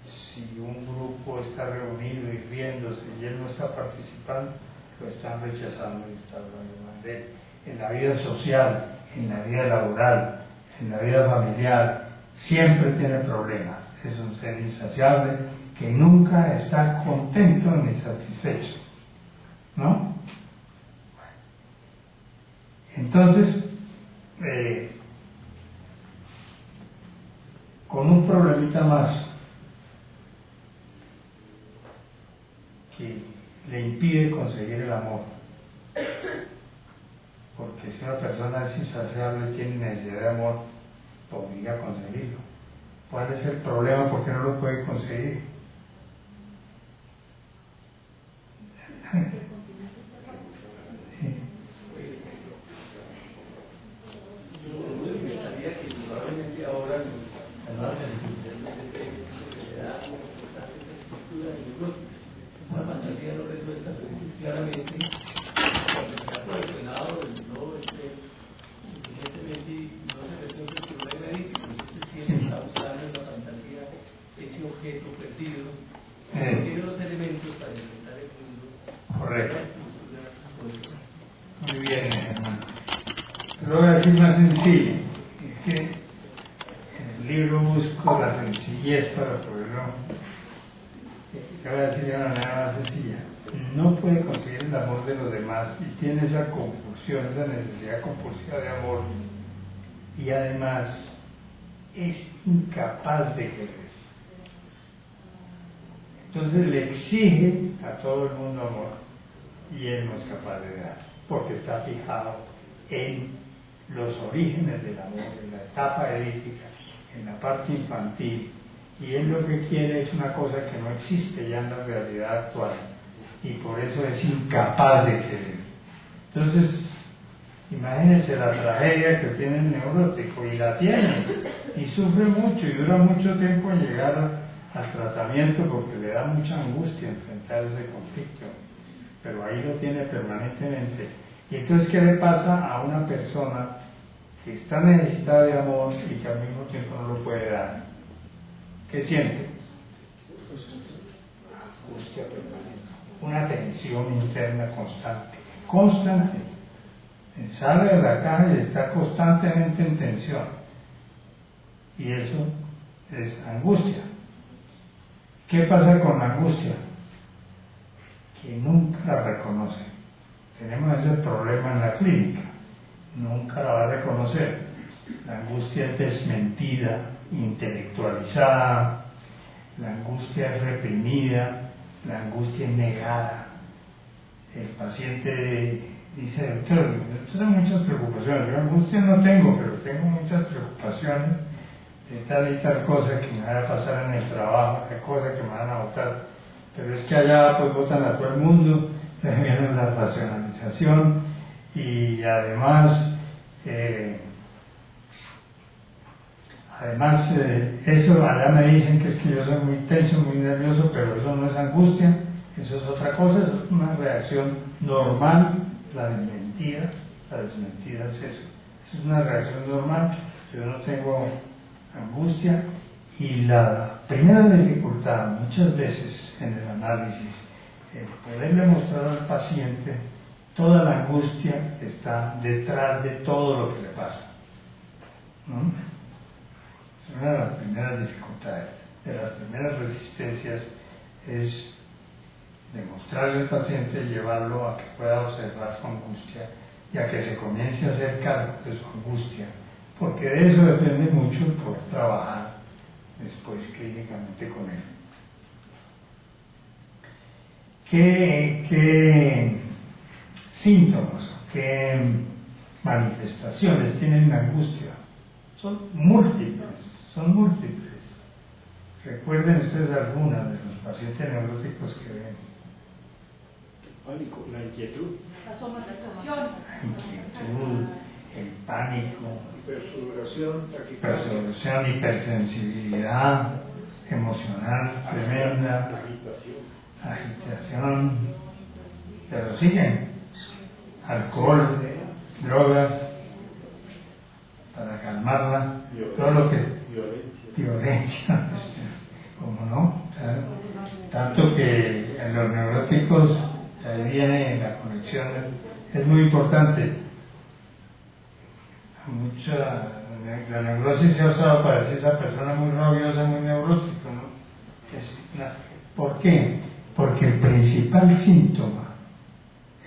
Si un grupo está reunido y riéndose y él no está participando, lo están rechazando y están hablando mal de él. En la vida social, en la vida laboral, en la vida familiar, siempre tiene problemas. Es un ser insaciable que nunca está contento ni satisfecho, ¿no? Entonces, con un problemita más que le impide conseguir el amor, porque si una persona es insaciable y tiene necesidad de amor, podría conseguirlo. ¿Cuál es el problema? ¿Por qué no lo puede conseguir? Yo pensaría que probablemente ahora una fantasía no resuelta, pero es claramente cuando se ha cuestionado el no evidentemente no se resuelve el problema ahí, entonces siempre está buscando en la fantasía ese objeto perdido, tiene los elementos para enfrentar el mundo. Correcto. Muy bien, hermano. Lo voy a decir más sencillo. Es que en el libro busco la sencillez para poderlo. Te voy a decir de una manera más sencilla. No puede conseguir el amor de los demás y tiene esa compulsión, esa necesidad compulsiva de amor, y además es incapaz de querer. Entonces le exige a todo el mundo amor y él no es capaz de dar, porque está fijado en los orígenes del amor, en la etapa edípica, en la parte infantil, y él lo que quiere es una cosa que no existe ya en la realidad actual, y por eso es incapaz de querer. Entonces, imagínense la tragedia que tiene el neurótico, y la tiene, y sufre mucho, y dura mucho tiempo en llegar al tratamiento porque le da mucha angustia enfrentar ese conflicto, pero ahí lo tiene permanentemente. Y entonces, ¿qué le pasa a una persona que está necesitada de amor y que al mismo tiempo no lo puede dar? ¿Qué siente? Angustia permanente, una tensión interna constante. Sale de la caja y está constantemente en tensión, y eso es angustia. ¿Qué pasa con la angustia? Que nunca la reconoce. Tenemos ese problema en la clínica, nunca la va a reconocer. La angustia es desmentida, intelectualizada, la angustia es reprimida, la angustia es negada. El paciente dice: doctor, yo tengo muchas preocupaciones, yo angustia no tengo, pero tengo muchas preocupaciones de tal y tal cosa que me va a pasar en el trabajo, tal cosa que me van a votar. Pero es que allá pues votan a todo el mundo, viene la racionalización, y además eso, allá me dicen que es que yo soy muy tenso, muy nervioso, pero eso no es angustia, eso es otra cosa, eso es una reacción normal. La desmentida es eso es una reacción normal. Yo no tengo angustia, y la primera dificultad muchas veces en el análisis es poderle mostrar al paciente toda la angustia que está detrás de todo lo que le pasa, ¿no? Es una de las primeras dificultades, de las primeras resistencias, es demostrarle al paciente, llevarlo a que pueda observar su angustia y a que se comience a hacer cargo de su angustia, porque de eso depende mucho el poder trabajar después clínicamente con él. ¿Qué síntomas, qué manifestaciones tienen la angustia? Son múltiples. Recuerden ustedes algunas de los pacientes neuróticos que ven. Pánico, la inquietud, La somatización. La inquietud, el pánico, perturbación, hipersensibilidad emocional tremenda, agitación, pero siguen, alcohol, drogas, para calmarla, todo lo que violencia, como no, tanto que en los neuróticos ahí viene la conexión, es muy importante. La neurosis se ha usado para decir esa persona muy rabiosa, muy neurótica, ¿no? ¿Por qué? Porque el principal síntoma,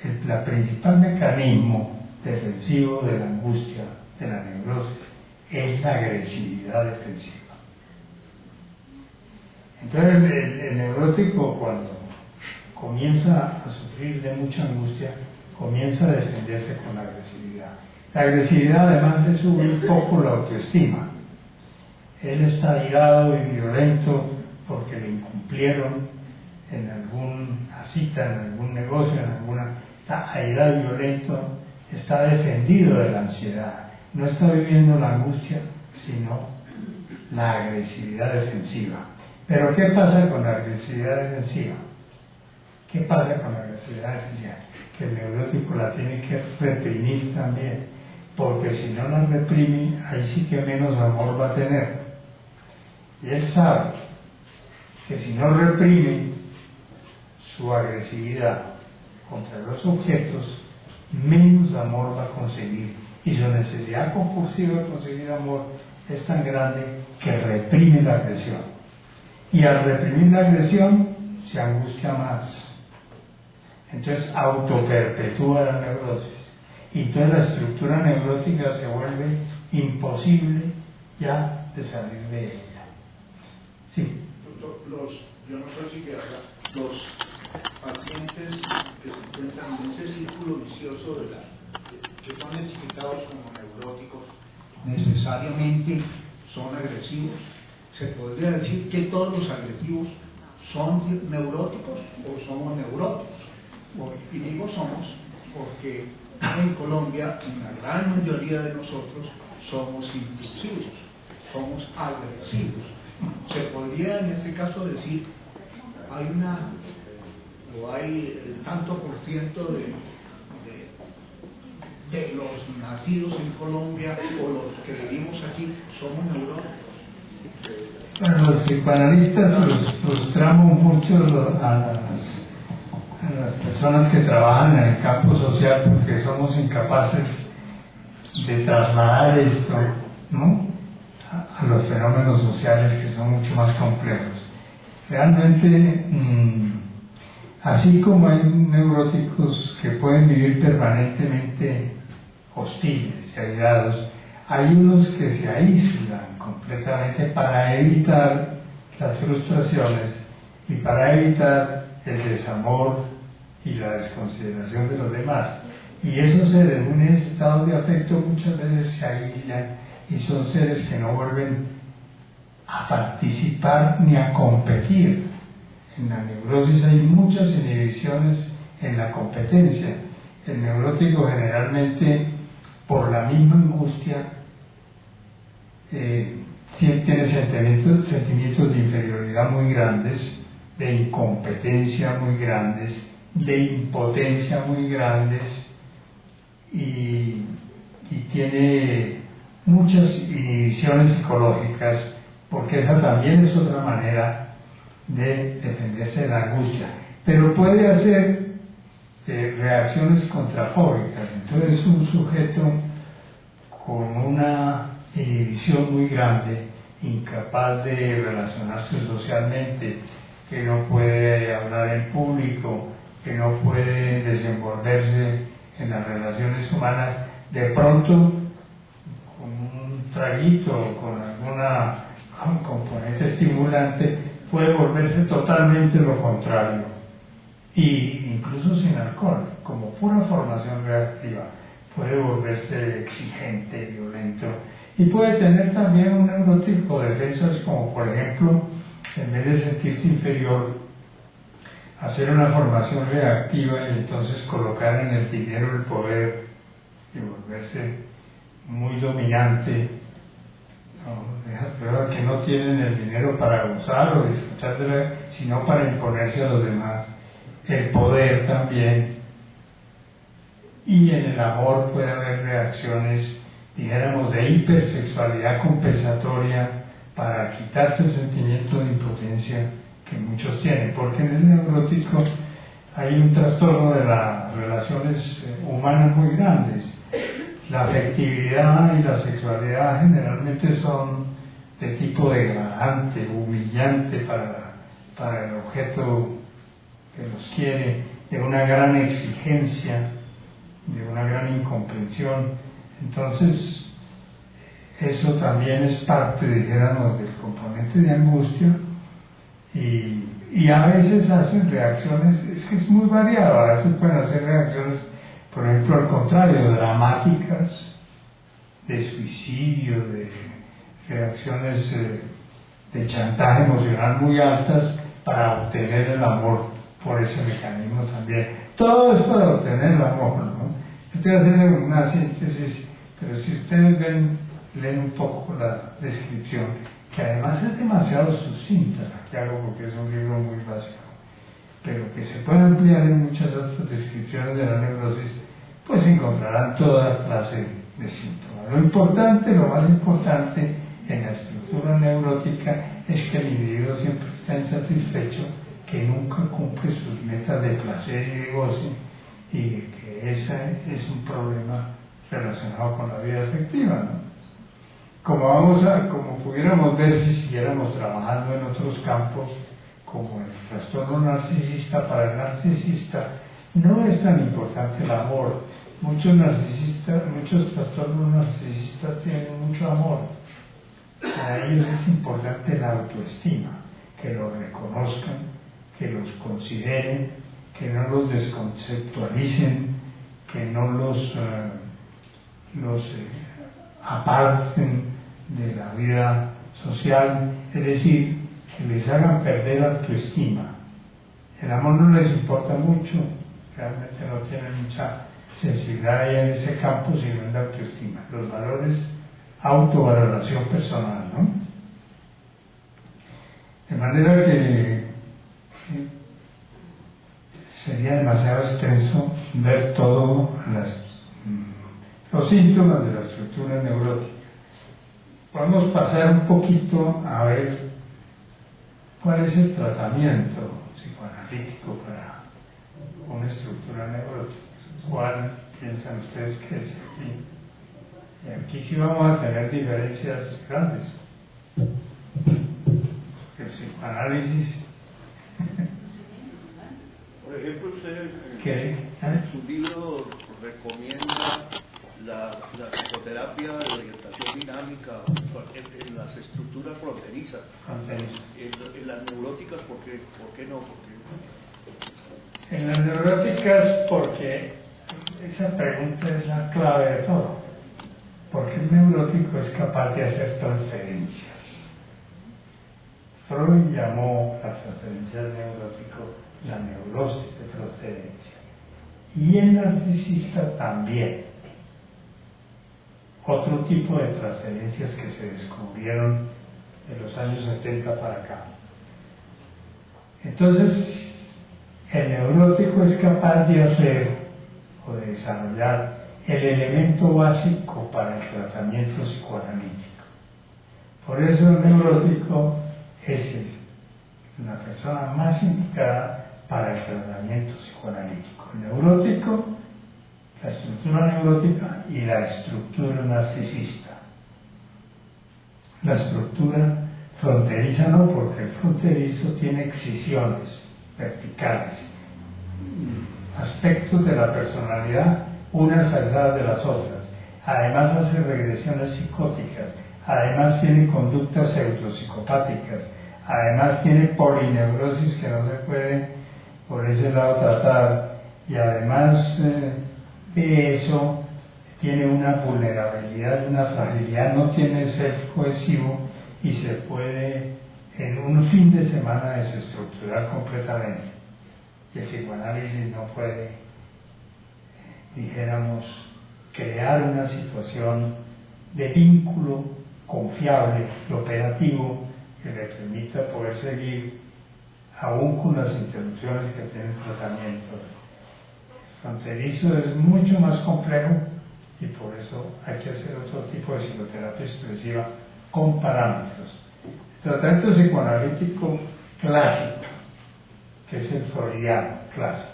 el principal mecanismo defensivo de la angustia, de la neurosis, es la agresividad defensiva. Entonces el neurótico, cuando comienza a sufrir de mucha angustia, comienza a defenderse con la agresividad. La agresividad además le sube un poco la autoestima. Él está irado y violento porque le incumplieron en alguna cita, en algún negocio, está airado, violento, está defendido de la ansiedad, no está viviendo la angustia, sino la agresividad defensiva. Pero ¿qué pasa con la agresividad defensiva? ¿Qué pasa con la agresividad defensiva? Que el neurótico la tiene que reprimir también, porque si no la reprime, ahí sí que menos amor va a tener. Y él sabe que si no reprime su agresividad contra los objetos, menos amor va a conseguir. Y su necesidad compulsiva de conseguir amor es tan grande que reprime la agresión. Y al reprimir la agresión, se angustia más. Entonces autoperpetúa la neurosis. Y entonces la estructura neurótica se vuelve imposible ya de salir de ella. Sí. Doctor, yo no sé si los pacientes que se encuentran en ese círculo vicioso que son identificados como neuróticos, necesariamente son agresivos. ¿Se podría decir que todos los agresivos son neuróticos o somos neuróticos? Y digo somos porque en Colombia, la gran mayoría de nosotros somos impulsivos, somos agresivos. Se podría en este caso decir, hay el tanto por ciento de los nacidos en Colombia o los que vivimos aquí somos neuróticos. Bueno, los psicoanalistas los frustramos mucho a las personas que trabajan en el campo social porque somos incapaces de trasladar esto, ¿no?, a los fenómenos sociales que son mucho más complejos. Realmente, así como hay neuróticos que pueden vivir permanentemente hostiles y aislados, hay unos que se aíslan completamente para evitar las frustraciones y para evitar el desamor y la desconsideración de los demás. Y esos seres en un estado de afecto muchas veces se aíslan y son seres que no vuelven a participar ni a competir. En la neurosis hay muchas inhibiciones en la competencia. El neurótico generalmente, por la misma angustia, tiene sentimientos de inferioridad muy grandes, de incompetencia muy grandes, de impotencia muy grandes, y tiene muchas inhibiciones psicológicas, porque esa también es otra manera de defenderse de la angustia. Pero puede hacer reacciones contrafóbicas. Entonces un sujeto con una inhibición muy grande, incapaz de relacionarse socialmente, que no puede hablar en público, que no puede desenvolverse en las relaciones humanas, de pronto con un traguito o con alguna componente estimulante puede volverse totalmente lo contrario, y incluso sin alcohol, como pura formación reactiva, puede volverse exigente, violento, y puede tener también un neurótico de defensas, como por ejemplo, en vez de sentirse inferior, hacer una formación reactiva y entonces colocar en el dinero el poder y volverse muy dominante, ¿no? Que no tienen el dinero para usar o disfrutar sino para imponerse a los demás, el poder también. Y en el amor puede haber reacciones, dijéramos, de hipersexualidad compensatoria para quitarse el sentimiento de impotencia que muchos tienen, porque en el neurótico hay un trastorno de las relaciones humanas muy grandes. La afectividad y la sexualidad generalmente son de tipo degradante, humillante para el objeto que los quiere, de una gran exigencia, de una gran incomprensión. Entonces, eso también es parte, dijéramos, del componente de angustia, y a veces hacen reacciones, es que es muy variado, a veces pueden hacer reacciones, por ejemplo, al contrario, dramáticas, de suicidio, de reacciones de chantaje emocional muy altas, para obtener el amor por ese mecanismo también. Todo es para obtener el amor, ¿no? Estoy haciendo una síntesis, pero si ustedes leen un poco la descripción, que además es demasiado sucinta la que hago porque es un libro muy básico, pero que se puede ampliar en muchas otras descripciones de la neurosis, pues encontrarán toda clase de síntomas. Lo importante, lo más importante en la estructura neurótica es que el individuo siempre está insatisfecho, que nunca cumple sus metas de placer y de goce, y que ese es un problema relacionado con la vida afectiva, ¿no? Como pudiéramos ver si siguiéramos trabajando en otros campos, como el trastorno narcisista, para el narcisista no es tan importante el amor. Muchos trastornos narcisistas tienen mucho amor. Para ellos es importante la autoestima, que los reconozcan, que los consideren, que no los desconceptualicen, que no los aparten de la vida social, es decir, que les hagan perder autoestima. El amor no les importa mucho, realmente no tienen mucha sensibilidad ahí en ese campo, sino en la autoestima, los valores, autovaloración personal, ¿no? De manera que sería demasiado extenso ver todos los síntomas de la estructura neurótica. Podemos pasar un poquito a ver cuál es el tratamiento psicoanalítico para una estructura neurótica. ¿Cuál piensan ustedes que es aquí? Y aquí sí vamos a tener diferencias grandes. El psicoanálisis. Por ejemplo, usted en su libro recomienda la psicoterapia de orientación dinámica en las estructuras fronterizas. En las neuróticas, ¿por qué no? En las neuróticas, porque esa pregunta es la clave de todo. Porque el neurótico es capaz de hacer transferencias. Freud llamó las transferencias neuróticas la neurosis de transferencia. Y el narcisista también. Otro tipo de transferencias que se descubrieron de los años 70 para acá. Entonces, el neurótico es capaz de hacer o de desarrollar el elemento básico para el tratamiento psicoanalítico. Por eso el neurótico es la persona más indicada para el tratamiento psicoanalítico. El neurótico, la estructura neurótica y la estructura narcisista. La estructura fronteriza no, porque el fronterizo tiene excisiones verticales, aspectos de la personalidad unas aisladas de las otras. Además hace regresiones psicóticas, además tiene conductas pseudopsicopáticas, además tiene polineurosis que no se puede por ese lado tratar, y además de eso tiene una vulnerabilidad, una fragilidad, no tiene ser cohesivo y se puede en un fin de semana desestructurar completamente. Y el psicoanálisis no puede, dijéramos, crear una situación de vínculo confiable y operativo que le permita poder seguir aún con las interrupciones que tiene el tratamiento. El fronterizo es mucho más complejo y por eso hay que hacer otro tipo de psicoterapia expresiva con parámetros. El tratamiento psicoanalítico clásico, que es el freudiano clásico.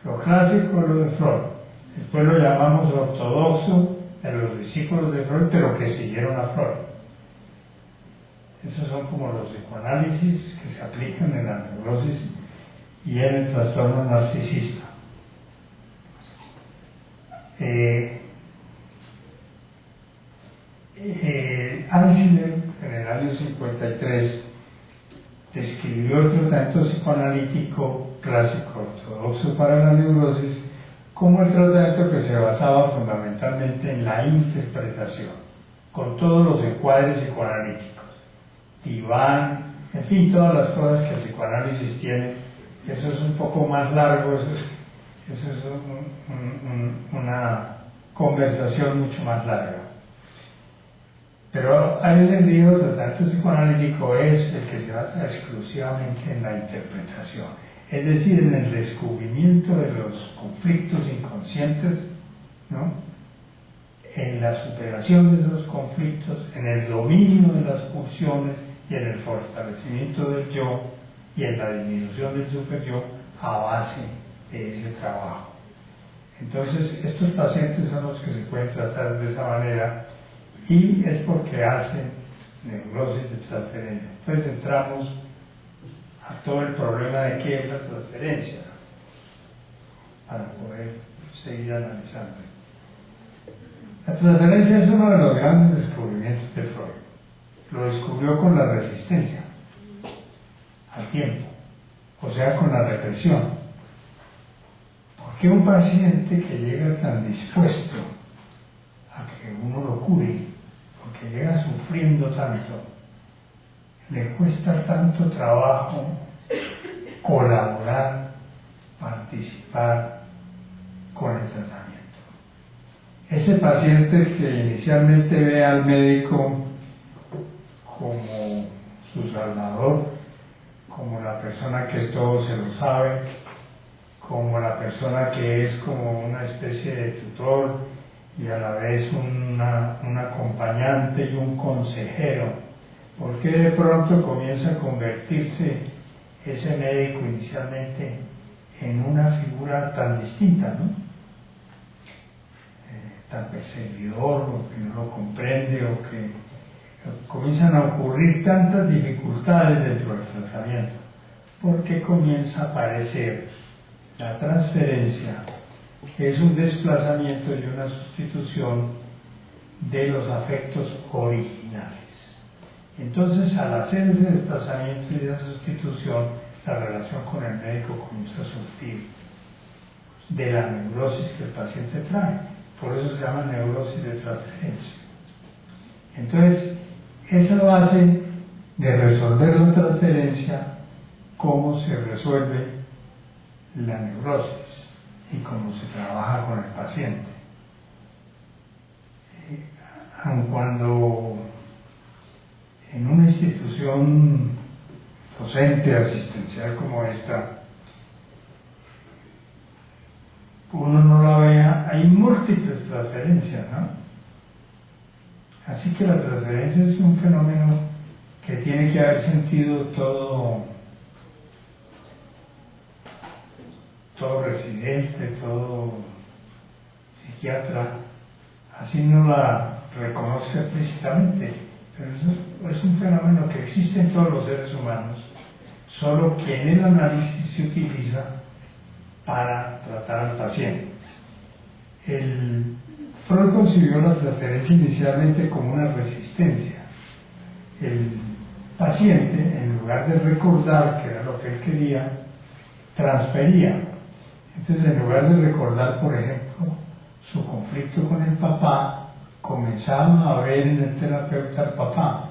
Lo clásico es lo de Freud. Después lo llamamos ortodoxo de los discípulos de Freud, pero que siguieron a Freud. Esos son como los psicoanálisis que se aplican en la neurosis y en el trastorno narcisista. Eichler, en el año 53, describió el tratamiento psicoanalítico clásico ortodoxo para la neurosis como el tratamiento que se basaba fundamentalmente en la interpretación, con todos los encuadres psicoanalíticos, diván, en fin, todas las cosas que el psicoanálisis tiene. Eso es un poco más largo, eso es una conversación mucho más larga. Pero hay el libro tratamiento psicoanalítico es el que se basa exclusivamente en la interpretación, es decir, en el descubrimiento de los conflictos inconscientes, ¿no? En la superación de esos conflictos, en el dominio de las pulsiones y en el fortalecimiento del yo y en la disminución del superyo a base de ese trabajo. Entonces, estos pacientes son los que se pueden tratar de esa manera y es porque hacen neurosis de transferencia. Entonces entramos a todo el problema de qué es la transferencia para poder seguir analizando. La transferencia es uno de los grandes descubrimientos de Freud. Lo descubrió con la resistencia al tiempo, o sea, con la represión. ¿Por qué un paciente que llega tan dispuesto a que uno lo cure, o que llega sufriendo tanto, le cuesta tanto trabajo colaborar, participar con el tratamiento? Ese paciente que inicialmente ve al médico como su salvador, como la persona que todo se lo sabe, como la persona que es como una especie de tutor y a la vez un acompañante y un consejero. ¿Por qué de pronto comienza a convertirse ese médico inicialmente en una figura tan distinta, ¿no? Tan perseguidor, o que no lo comprende, o que comienzan a ocurrir tantas dificultades dentro del tratamiento? Porque comienza a aparecer la transferencia, que es un desplazamiento y una sustitución de los afectos originales. Entonces, al hacer ese desplazamiento y esa sustitución, la relación con el médico comienza a sufrir de la neurosis que el paciente trae. Por eso se llama neurosis de transferencia. Entonces, esa base de resolver la transferencia, cómo se resuelve la neurosis y cómo se trabaja con el paciente. Aun cuando en una institución docente, asistencial como esta, uno no la vea, hay múltiples transferencias, ¿no? Así que la transferencia es un fenómeno que tiene que haber sentido todo residente, todo psiquiatra, así no la reconozca explícitamente, pero eso es un fenómeno que existe en todos los seres humanos, solo que en el análisis se utiliza para tratar al paciente. Freud concibió la transferencia inicialmente como una resistencia. El paciente, en lugar de recordar que era lo que él quería, transfería. Entonces, en lugar de recordar, por ejemplo, su conflicto con el papá, comenzaban a ver en el terapeuta al papá,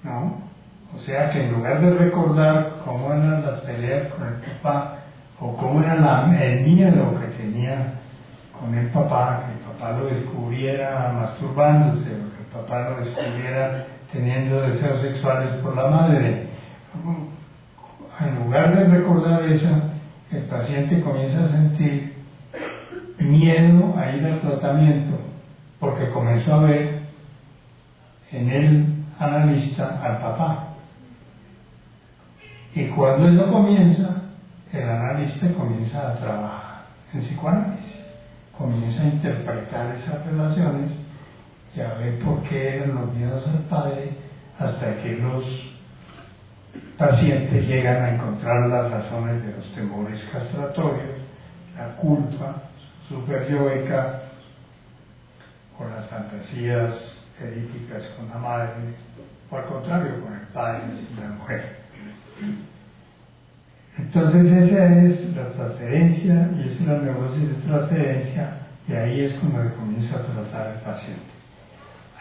¿no? O sea que en lugar de recordar cómo eran las peleas con el papá, o cómo era el miedo que tenía con el papá, que el papá lo descubriera masturbándose, o que el papá lo descubriera teniendo deseos sexuales por la madre, en lugar de recordar eso, el paciente comienza a sentir miedo a ir al tratamiento, porque comenzó a ver en el analista al papá. Y cuando eso comienza, el analista comienza a trabajar en psicoanálisis, comienza a interpretar esas relaciones y a ver por qué eran los miedos al padre, hasta que los pacientes llegan a encontrar las razones de los temores castratorios, la culpa superyoica, o las fantasías edípicas con la madre, o al contrario, con el padre y la mujer. Entonces esa es la transferencia y esa es la neurosis de transferencia, y ahí es cuando se comienza a tratar al paciente.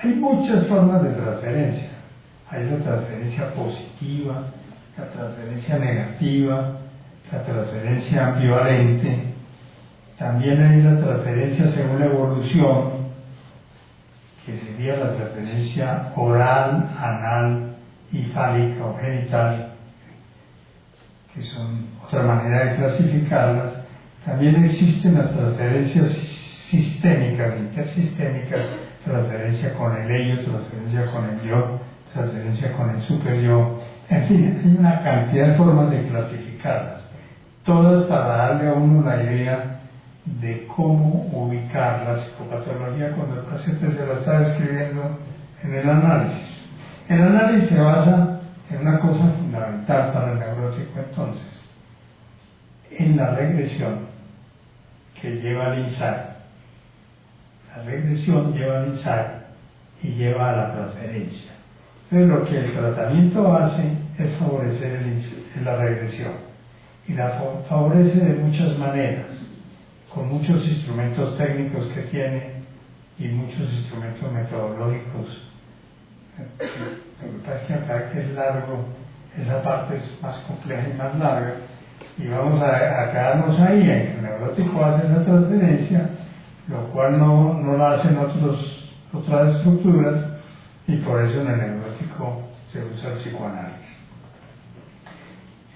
Hay muchas formas de transferencia. Hay la transferencia positiva, la transferencia negativa, la transferencia ambivalente. También hay la transferencia según la evolución, que sería la transferencia oral, anal y fálica o genital, que son otra manera de clasificarlas. También existen las transferencias sistémicas, intersistémicas, transferencia con el ello, transferencia con el yo, transferencia con el superyo. En fin, hay una cantidad de formas de clasificarlas, todas para darle a uno la idea de cómo ubicar la psicopatología cuando el paciente se la está describiendo en el análisis. El análisis se basa en una cosa fundamental para el neurótico entonces, en la regresión que lleva al insight. La regresión lleva al insight y lleva a la transferencia. Entonces lo que el tratamiento hace es favorecer la regresión, y la favorece de muchas maneras, con muchos instrumentos técnicos que tiene y muchos instrumentos metodológicos. Lo que pasa es que acá que es largo, esa parte es más compleja y más larga, y vamos a quedarnos ahí en que el neurótico hace esa transferencia, lo cual no la hacen otras estructuras, y por eso en el neurótico se usa el psicoanálisis.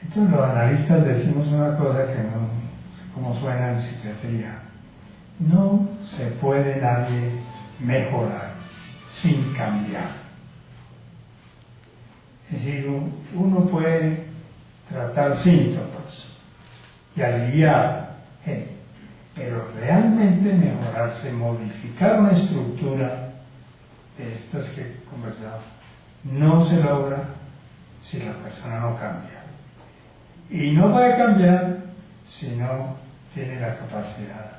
Entonces los analistas decimos una cosa que no sé cómo suena en psiquiatría: no se puede nadie mejorar sin cambiar. Es decir, uno puede tratar síntomas y aliviar, pero realmente mejorarse, modificar una estructura de estas que conversamos, no se logra si la persona no cambia. Y no puede cambiar si no tiene la capacidad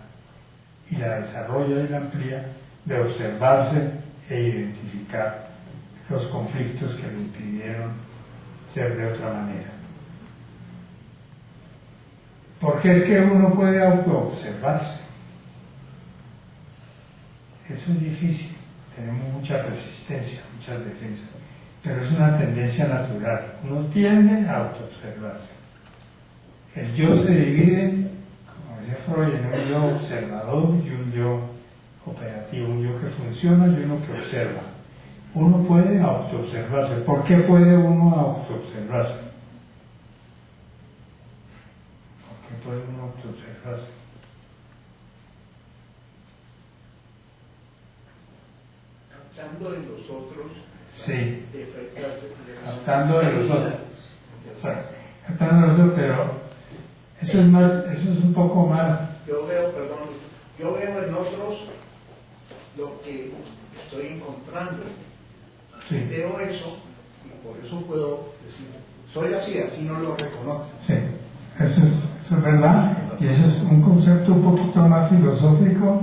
y la desarrolla y la amplía de observarse e identificar los conflictos que le impidieron ser de otra manera. Porque es que uno puede autoobservarse. Eso es difícil, tenemos mucha resistencia, muchas defensas, pero es una tendencia natural. Uno tiende a autoobservarse. El yo se divide, como decía Freud, en un yo observador y un yo operativo, un yo que funciona y uno que observa. Uno puede autoobservarse. ¿Por qué puede uno autoobservarse? ¿Por qué puede uno autoobservarse? Captando de los otros. Sí, captando de los otros. Captando de los otros, pero eso es un poco más. Yo veo en otros lo que estoy encontrando. Sí. Veo eso y por eso puedo decir, soy así no lo reconozco. Sí, eso es verdad, y eso es un concepto un poquito más filosófico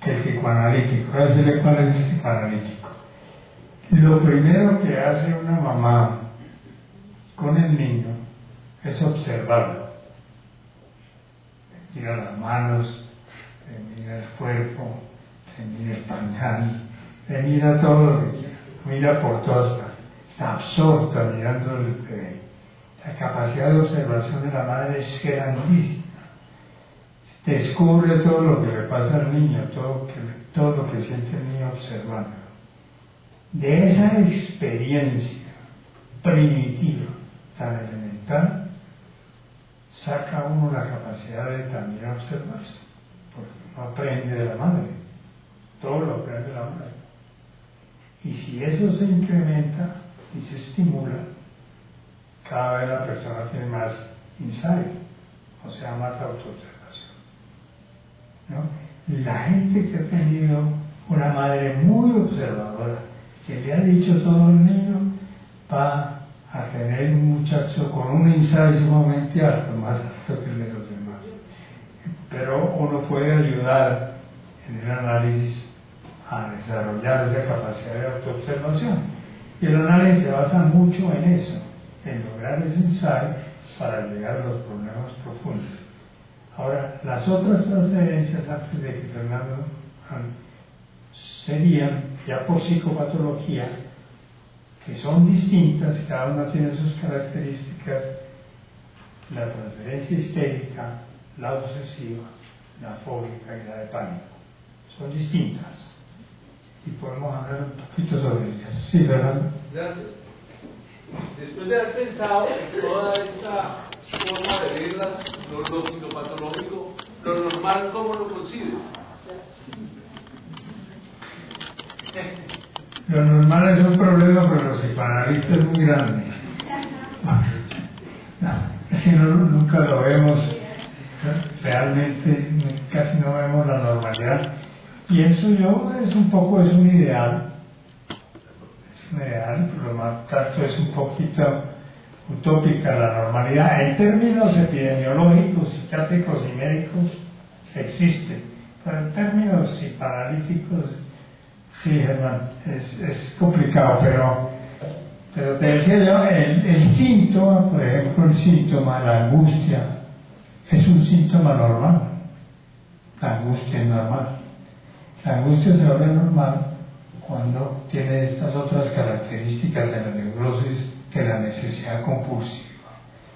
que el psicoanalítico. Voy a decirle cuál es el psicoanalítico. Lo primero que hace una mamá con el niño es observarlo. Mira las manos, mira el cuerpo, mira el pañal, mira todo lo que quiera, mira por todas partes, está absorta mirando el bebé. La capacidad de observación de la madre es grandísima. Descubre todo lo que le pasa al niño, todo lo que siente el niño observando. De esa experiencia primitiva, tan elemental, saca uno la capacidad de también observarse, porque uno aprende de la madre, todo lo aprende de la madre. Y si eso se incrementa y se estimula, cada vez la persona tiene más insight, o sea, más autoobservación, ¿no? La gente que ha tenido una madre muy observadora, que le ha dicho todo el niño, va a tener un muchacho con un insight sumamente alto, más alto que el de los demás. Pero uno puede ayudar en el análisis a desarrollar esa capacidad de autoobservación. Y el análisis se basa mucho en eso, en lograr ese insight para llegar a los problemas profundos. Ahora, las otras transferencias, antes de que Fernando, serían, ya por psicopatología, que son distintas, cada una tiene sus características, la transferencia histérica, la obsesiva, la fóbica y la de pánico. Son distintas y podemos hablar un poquito sobre ellas. Sí, Fernando. Gracias. Después de haber pensado en toda esta forma de verlas, lo psicopatológico, lo normal, ¿cómo lo concibes? Lo normal es un problema, pero los psicoanalistas es muy grande. Casi nunca lo vemos, realmente casi no vemos la normalidad. Pienso yo, es un ideal. Es un ideal, pero más tanto es un poquito utópica la normalidad. En términos epidemiológicos, psiquiátricos y médicos existe, pero en términos psicoanalíticos, sí, Germán, es complicado, pero te decía yo, el síntoma, por ejemplo, el síntoma, la angustia, es un síntoma normal. La angustia es normal. La angustia se vuelve normal cuando tiene estas otras características de la neurosis, de la necesidad compulsiva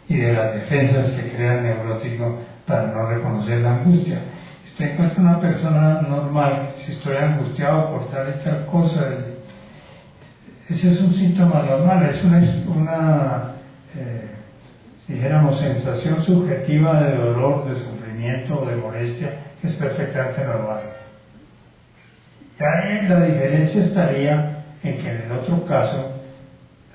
y de las defensas que crea el neurótico para no reconocer la angustia. Si usted encuentra una persona normal, si estoy angustiado por tal y tal cosa, ese es un síntoma normal, es una dijéramos, sensación subjetiva de dolor, de sufrimiento o de molestia que es perfectamente normal. Y ahí la diferencia estaría en que en el otro caso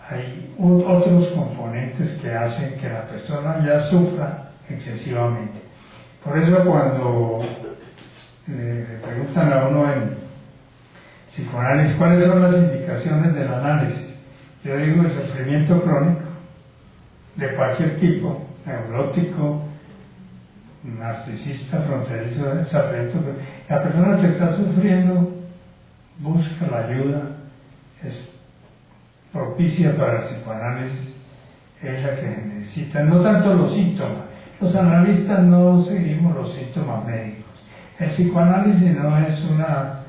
hay otros componentes que hacen que la persona ya sufra excesivamente. Por eso cuando le preguntan a uno en psicoanálisis cuáles son las indicaciones del análisis, yo digo el sufrimiento crónico de cualquier tipo, neurótico, narcisista, fronterizo, la persona que está sufriendo busca la ayuda, es propicia para el psicoanálisis, es la que necesita, no tanto los síntomas. Los analistas no seguimos los síntomas médicos. El psicoanálisis no es una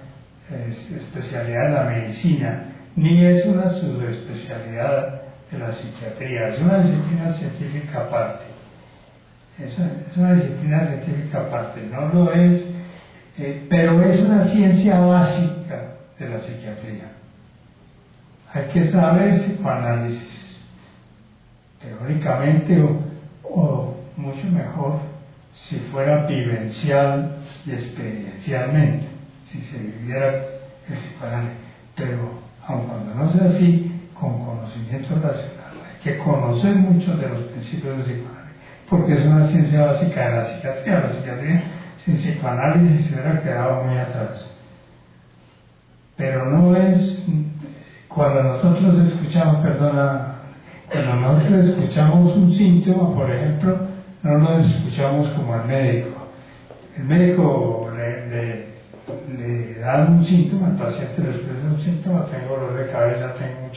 especialidad de la medicina, ni es una subespecialidad de la psiquiatría, es una disciplina científica aparte. Es una disciplina científica aparte, no lo es, pero es una ciencia básica de la psiquiatría. Hay que saber psicoanálisis, teóricamente o mucho mejor si fuera vivencial y experiencialmente, si se viviera el psicoanálisis, pero aun cuando no sea así, con conocimiento racional. Hay que conocer muchos de los principios del psicoanálisis, porque es una ciencia básica de la psiquiatría. La psiquiatría sin psicoanálisis se hubiera quedado muy atrás. Pero no es, cuando nosotros escuchamos, cuando nosotros escuchamos un síntoma, por ejemplo, no lo escuchamos como al médico. El médico le da un síntoma, el paciente le expresa un síntoma, tengo dolor de cabeza, tengo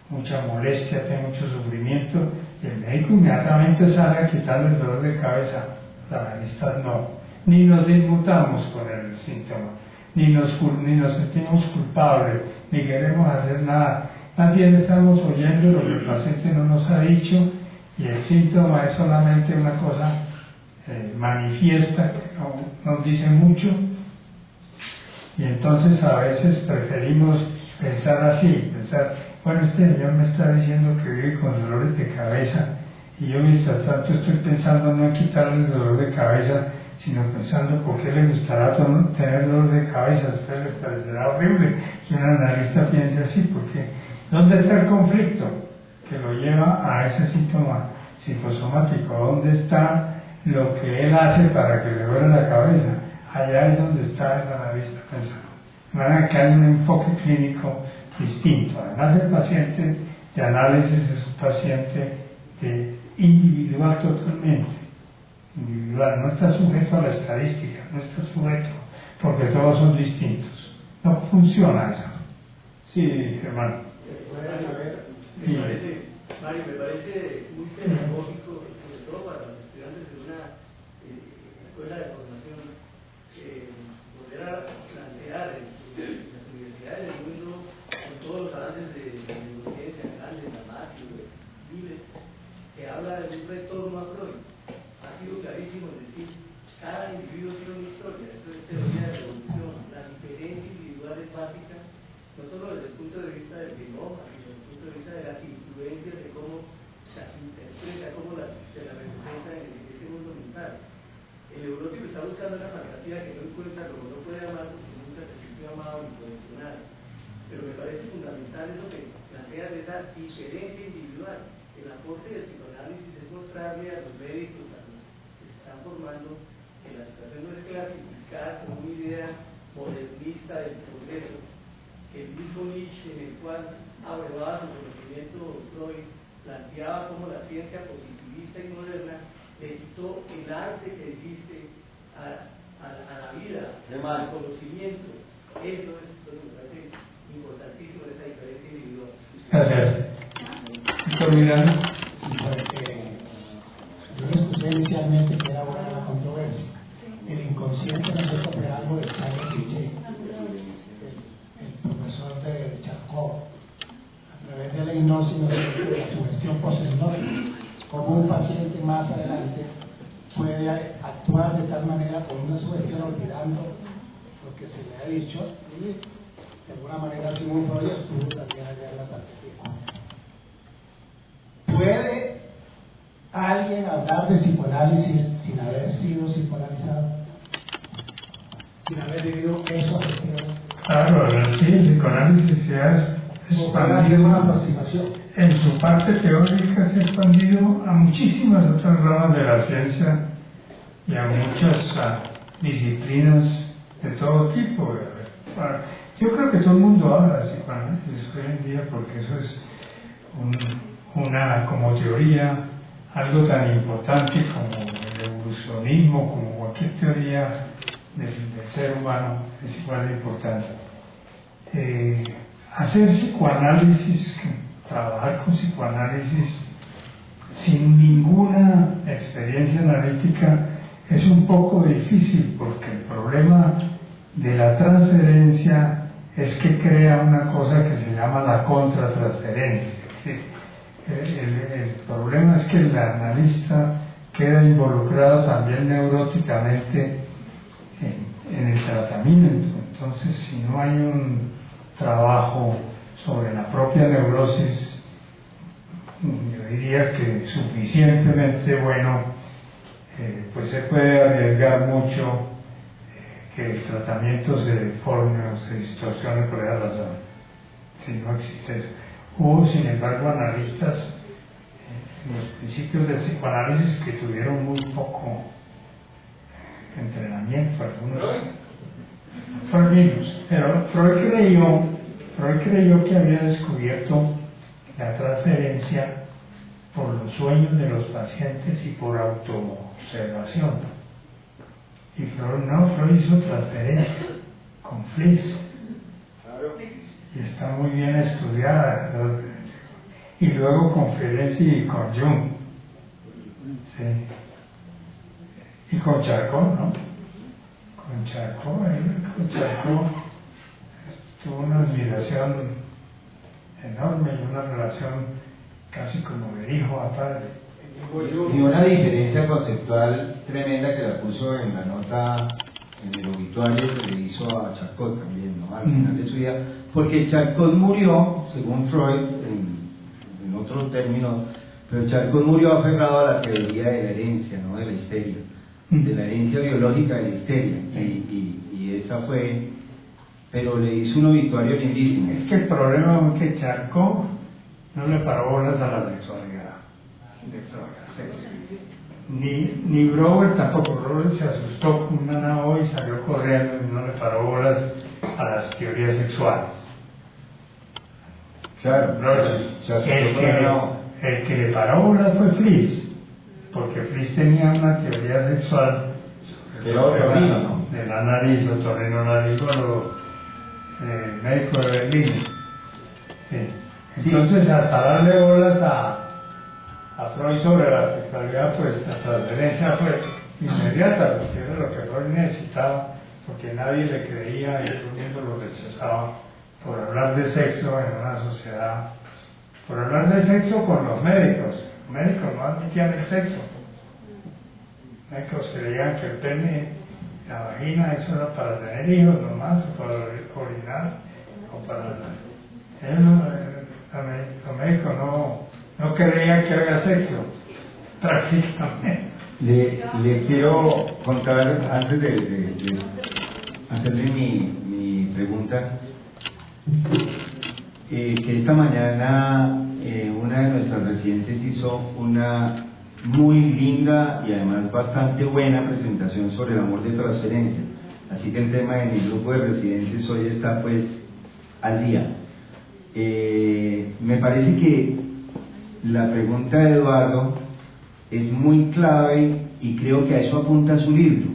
mucha molestia, tengo mucho sufrimiento, y el médico inmediatamente sale a quitarle el dolor de cabeza. La analista no, ni nos inmutamos con el síntoma, ni nos sentimos culpables, ni queremos hacer nada. Más bien estamos oyendo lo que el paciente no nos ha dicho, y el síntoma es solamente una cosa manifiesta, que no nos dice mucho, y entonces a veces preferimos pensar así, bueno, este señor me está diciendo que vive con dolores de cabeza, y yo mientras tanto estoy pensando no en quitarle el dolor de cabeza, sino pensando por qué le gustará tener dolor de cabeza. A usted les parecerá horrible que un analista piense así, porque ¿dónde está el conflicto que lo lleva a ese síntoma psicosomático? ¿Dónde está lo que él hace para que le duele la cabeza? Allá es donde está el analista pensando. De manera que hay un enfoque clínico distinto. Además, el paciente de análisis es un paciente individual totalmente. Individual, no está sujeto a la estadística, no está sujeto, porque todos son distintos. No funciona eso. Sí, hermano. Mario, me parece muy pedagógico, sobre todo para los estudiantes de una escuela de formación, volver a plantear en las universidades del mundo, con todos los avances de neurociencia de una fantasía que no encuentra como no puede amar porque nunca se sintió amado ni condicionado. Pero me parece fundamental eso que plantea de esa diferencia individual. El aporte del psicoanálisis es mostrarle a los médicos, a los que se están formando, que la situación no es clasificada como una idea modernista del progreso, que el mismo Nietzsche, en el cual abrevaba su conocimiento Freud, planteaba como la ciencia positivista y moderna le quitó el arte que existe a la vida, al conocimiento. Eso es lo que me parece importantísimo de esa diferencia individual. Gracias. Doctor Miranda. Yo le escuché inicialmente que era buena la controversia. El inconsciente nosotros fue algo de Charles Piaget, el profesor de Charcot. A través de la hipnosis, de la sugestión postsensórica, como un paciente más adelante puede actuar de tal manera con una sugestión olvidando lo que se le ha dicho, y de alguna manera Sigmund Freud estuvo también allá en las Argentinas. ¿Puede alguien hablar de psicoanálisis sin haber sido psicoanalizado? Sin haber vivido eso? Claro, sí, el psicoanálisis se ha expandido. Una aproximación. En su parte teórica se ha expandido a muchísimas otras ramas de la ciencia y a muchas disciplinas de todo tipo. Yo creo que todo el mundo habla de psicoanálisis hoy en día porque eso es una como teoría, algo tan importante como el evolucionismo, como cualquier teoría del ser humano, es igual de importante. Hacer psicoanálisis, trabajar con psicoanálisis sin ninguna experiencia analítica es un poco difícil porque el problema de la transferencia es que crea una cosa que se llama la contratransferencia. El problema es que el analista queda involucrado también neuróticamente en el tratamiento. Entonces, si no hay un trabajo sobre la propia neurosis, yo diría que suficientemente bueno, pues se puede arriesgar mucho que el tratamiento se deforme o se distorsione por esa razón, si no existe eso. Hubo, sin embargo, analistas en los principios del psicoanálisis que tuvieron muy poco entrenamiento, algunos. Freud mismos, pero Freud creyó que había descubierto la transferencia por los sueños de los pacientes y por autoobservación. Y Freud hizo transferencia con Fliss. Y está muy bien estudiada. Y luego con Ferenczi y con Jung. Sí. Y con Charcot, ¿no? Con Charcot tuvo una admiración enorme y una relación casi como de hijo a padre. Y una diferencia conceptual tremenda que la puso en la nota, en el obituario que le hizo a Charcot también, ¿no? Al final de su vida, porque Charcot murió, según Freud, en otro término, pero Charcot murió aferrado a la teoría de la herencia, ¿no? De la histeria, de la herencia biológica de la histeria, y esa fue, pero le hizo un obituario lindísimo. Es que el problema es que Charcot no le paró bolas a la sexualidad de Freud. Ni Brower tampoco. Brower se asustó con una nao y salió corriendo y no le paró bolas a las teorías sexuales. Claro, el que le paró bolas fue Fliss, porque Fliss tenía una teoría sexual de la nariz, otorrinolaringólogo, médico de Berlín. Sí. Entonces, hasta darle bolas a Freud sobre la sexualidad, pues la transferencia fue inmediata, porque era lo que Freud necesitaba, porque nadie le creía y todo el mundo lo rechazaba por hablar de sexo en una sociedad, por hablar de sexo con los médicos. Los médicos no admitían el sexo. Los médicos creían que el pene, la vagina, eso era para tener hijos nomás, o para orinar, o para... Los médicos no creían que había sexo, prácticamente. Le quiero contar, antes de hacerle mi pregunta, que esta mañana una de nuestras residentes hizo una muy linda y además bastante buena presentación sobre el amor de transferencia. Así que el tema en el grupo de residentes hoy está pues al día. Me parece que la pregunta de Eduardo es muy clave y creo que a eso apunta su libro.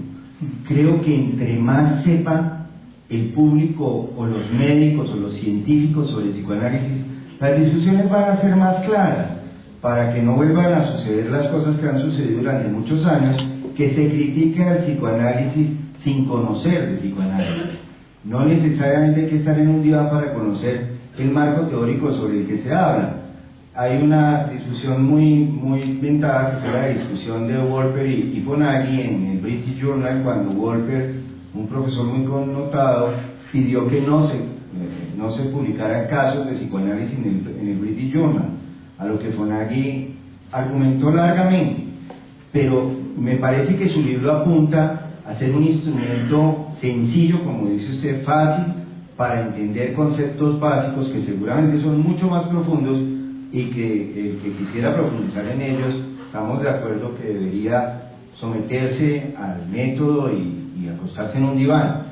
Creo que entre más sepa el público o los médicos o los científicos sobre psicoanálisis, las discusiones van a ser más claras, para que no vuelvan a suceder las cosas que han sucedido durante muchos años, que se critique al psicoanálisis sin conocer de psicoanálisis. No necesariamente hay que estar en un diván para conocer el marco teórico sobre el que se habla. Hay una discusión muy pintada, que fue la discusión de Wolper y Fonagy en el British Journal, cuando Wolper, un profesor muy connotado, pidió que no se publicaran casos de psicoanálisis en el British Journal, a lo que Fonagy argumentó largamente. Pero me parece que su libro apunta a ser un instrumento sencillo, como dice usted, fácil, para entender conceptos básicos que seguramente son mucho más profundos y que el que quisiera profundizar en ellos, estamos de acuerdo que debería someterse al método y acostarse en un diván,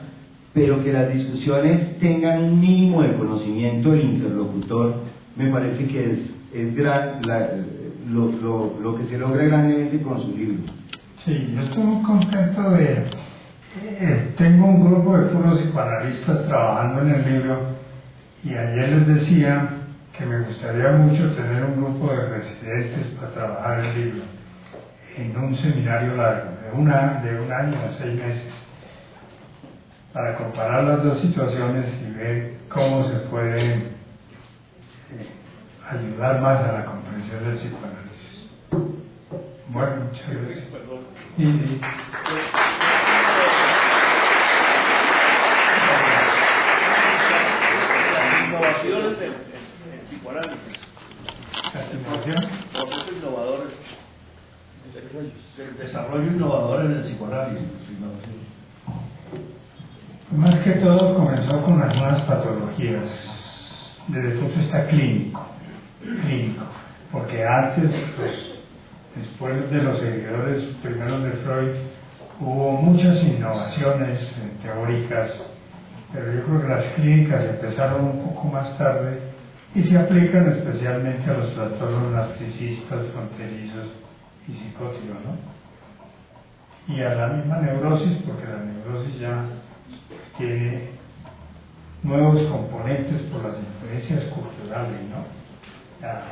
pero que las discusiones tengan un mínimo de conocimiento del interlocutor. Me parece que es lo que se logra grandemente con su libro. Sí, yo estoy muy contento de... tengo un grupo de puros psicoanalistas trabajando en el libro, y ayer les decía que me gustaría mucho tener un grupo de residentes para trabajar el libro en un seminario largo, de un año a 6 meses, para comparar las dos situaciones y ver cómo se puede ayudar más a la comprensión del psicoanálisis. Bueno, muchas gracias. Innovaciones en psicoanálisis. ¿Las innovaciones? Procesos innovadores. Desarrollo innovador en el psicoanálisis. Más que todo comenzó con las nuevas patologías, desde el punto de vista clínico, porque antes, después de los seguidores primeros de Freud, hubo muchas innovaciones teóricas, pero yo creo que las clínicas empezaron un poco más tarde y se aplican especialmente a los trastornos narcisistas, fronterizos y psicóticos, ¿no? Y a la misma neurosis, porque la neurosis ya tiene nuevos componentes por las influencias culturales, ¿no? La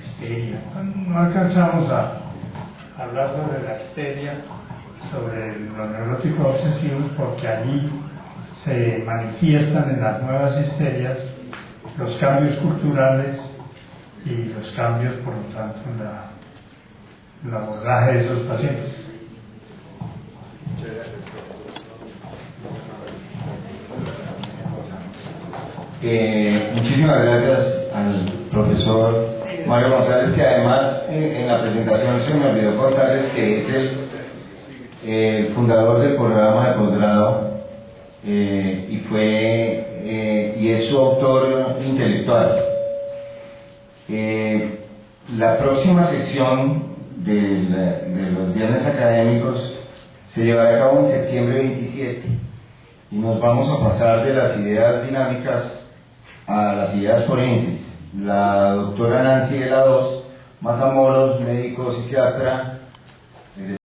histeria. No alcanzamos a hablar sobre la histeria, sobre los neuróticos obsesivos, porque allí se manifiestan en las nuevas histerias los cambios culturales y los cambios, por lo tanto, en el abordaje de esos pacientes. Muchísimas gracias al profesor Mario González, que además en la presentación se me olvidó contarles que es el fundador del programa de posgrado y es su autor intelectual. La próxima sesión de los viernes académicos se llevará a cabo en septiembre 27 y nos vamos a pasar de las ideas dinámicas a las ideas forenses. La doctora Nancy de la 2 Matamoros, médico psiquiatra,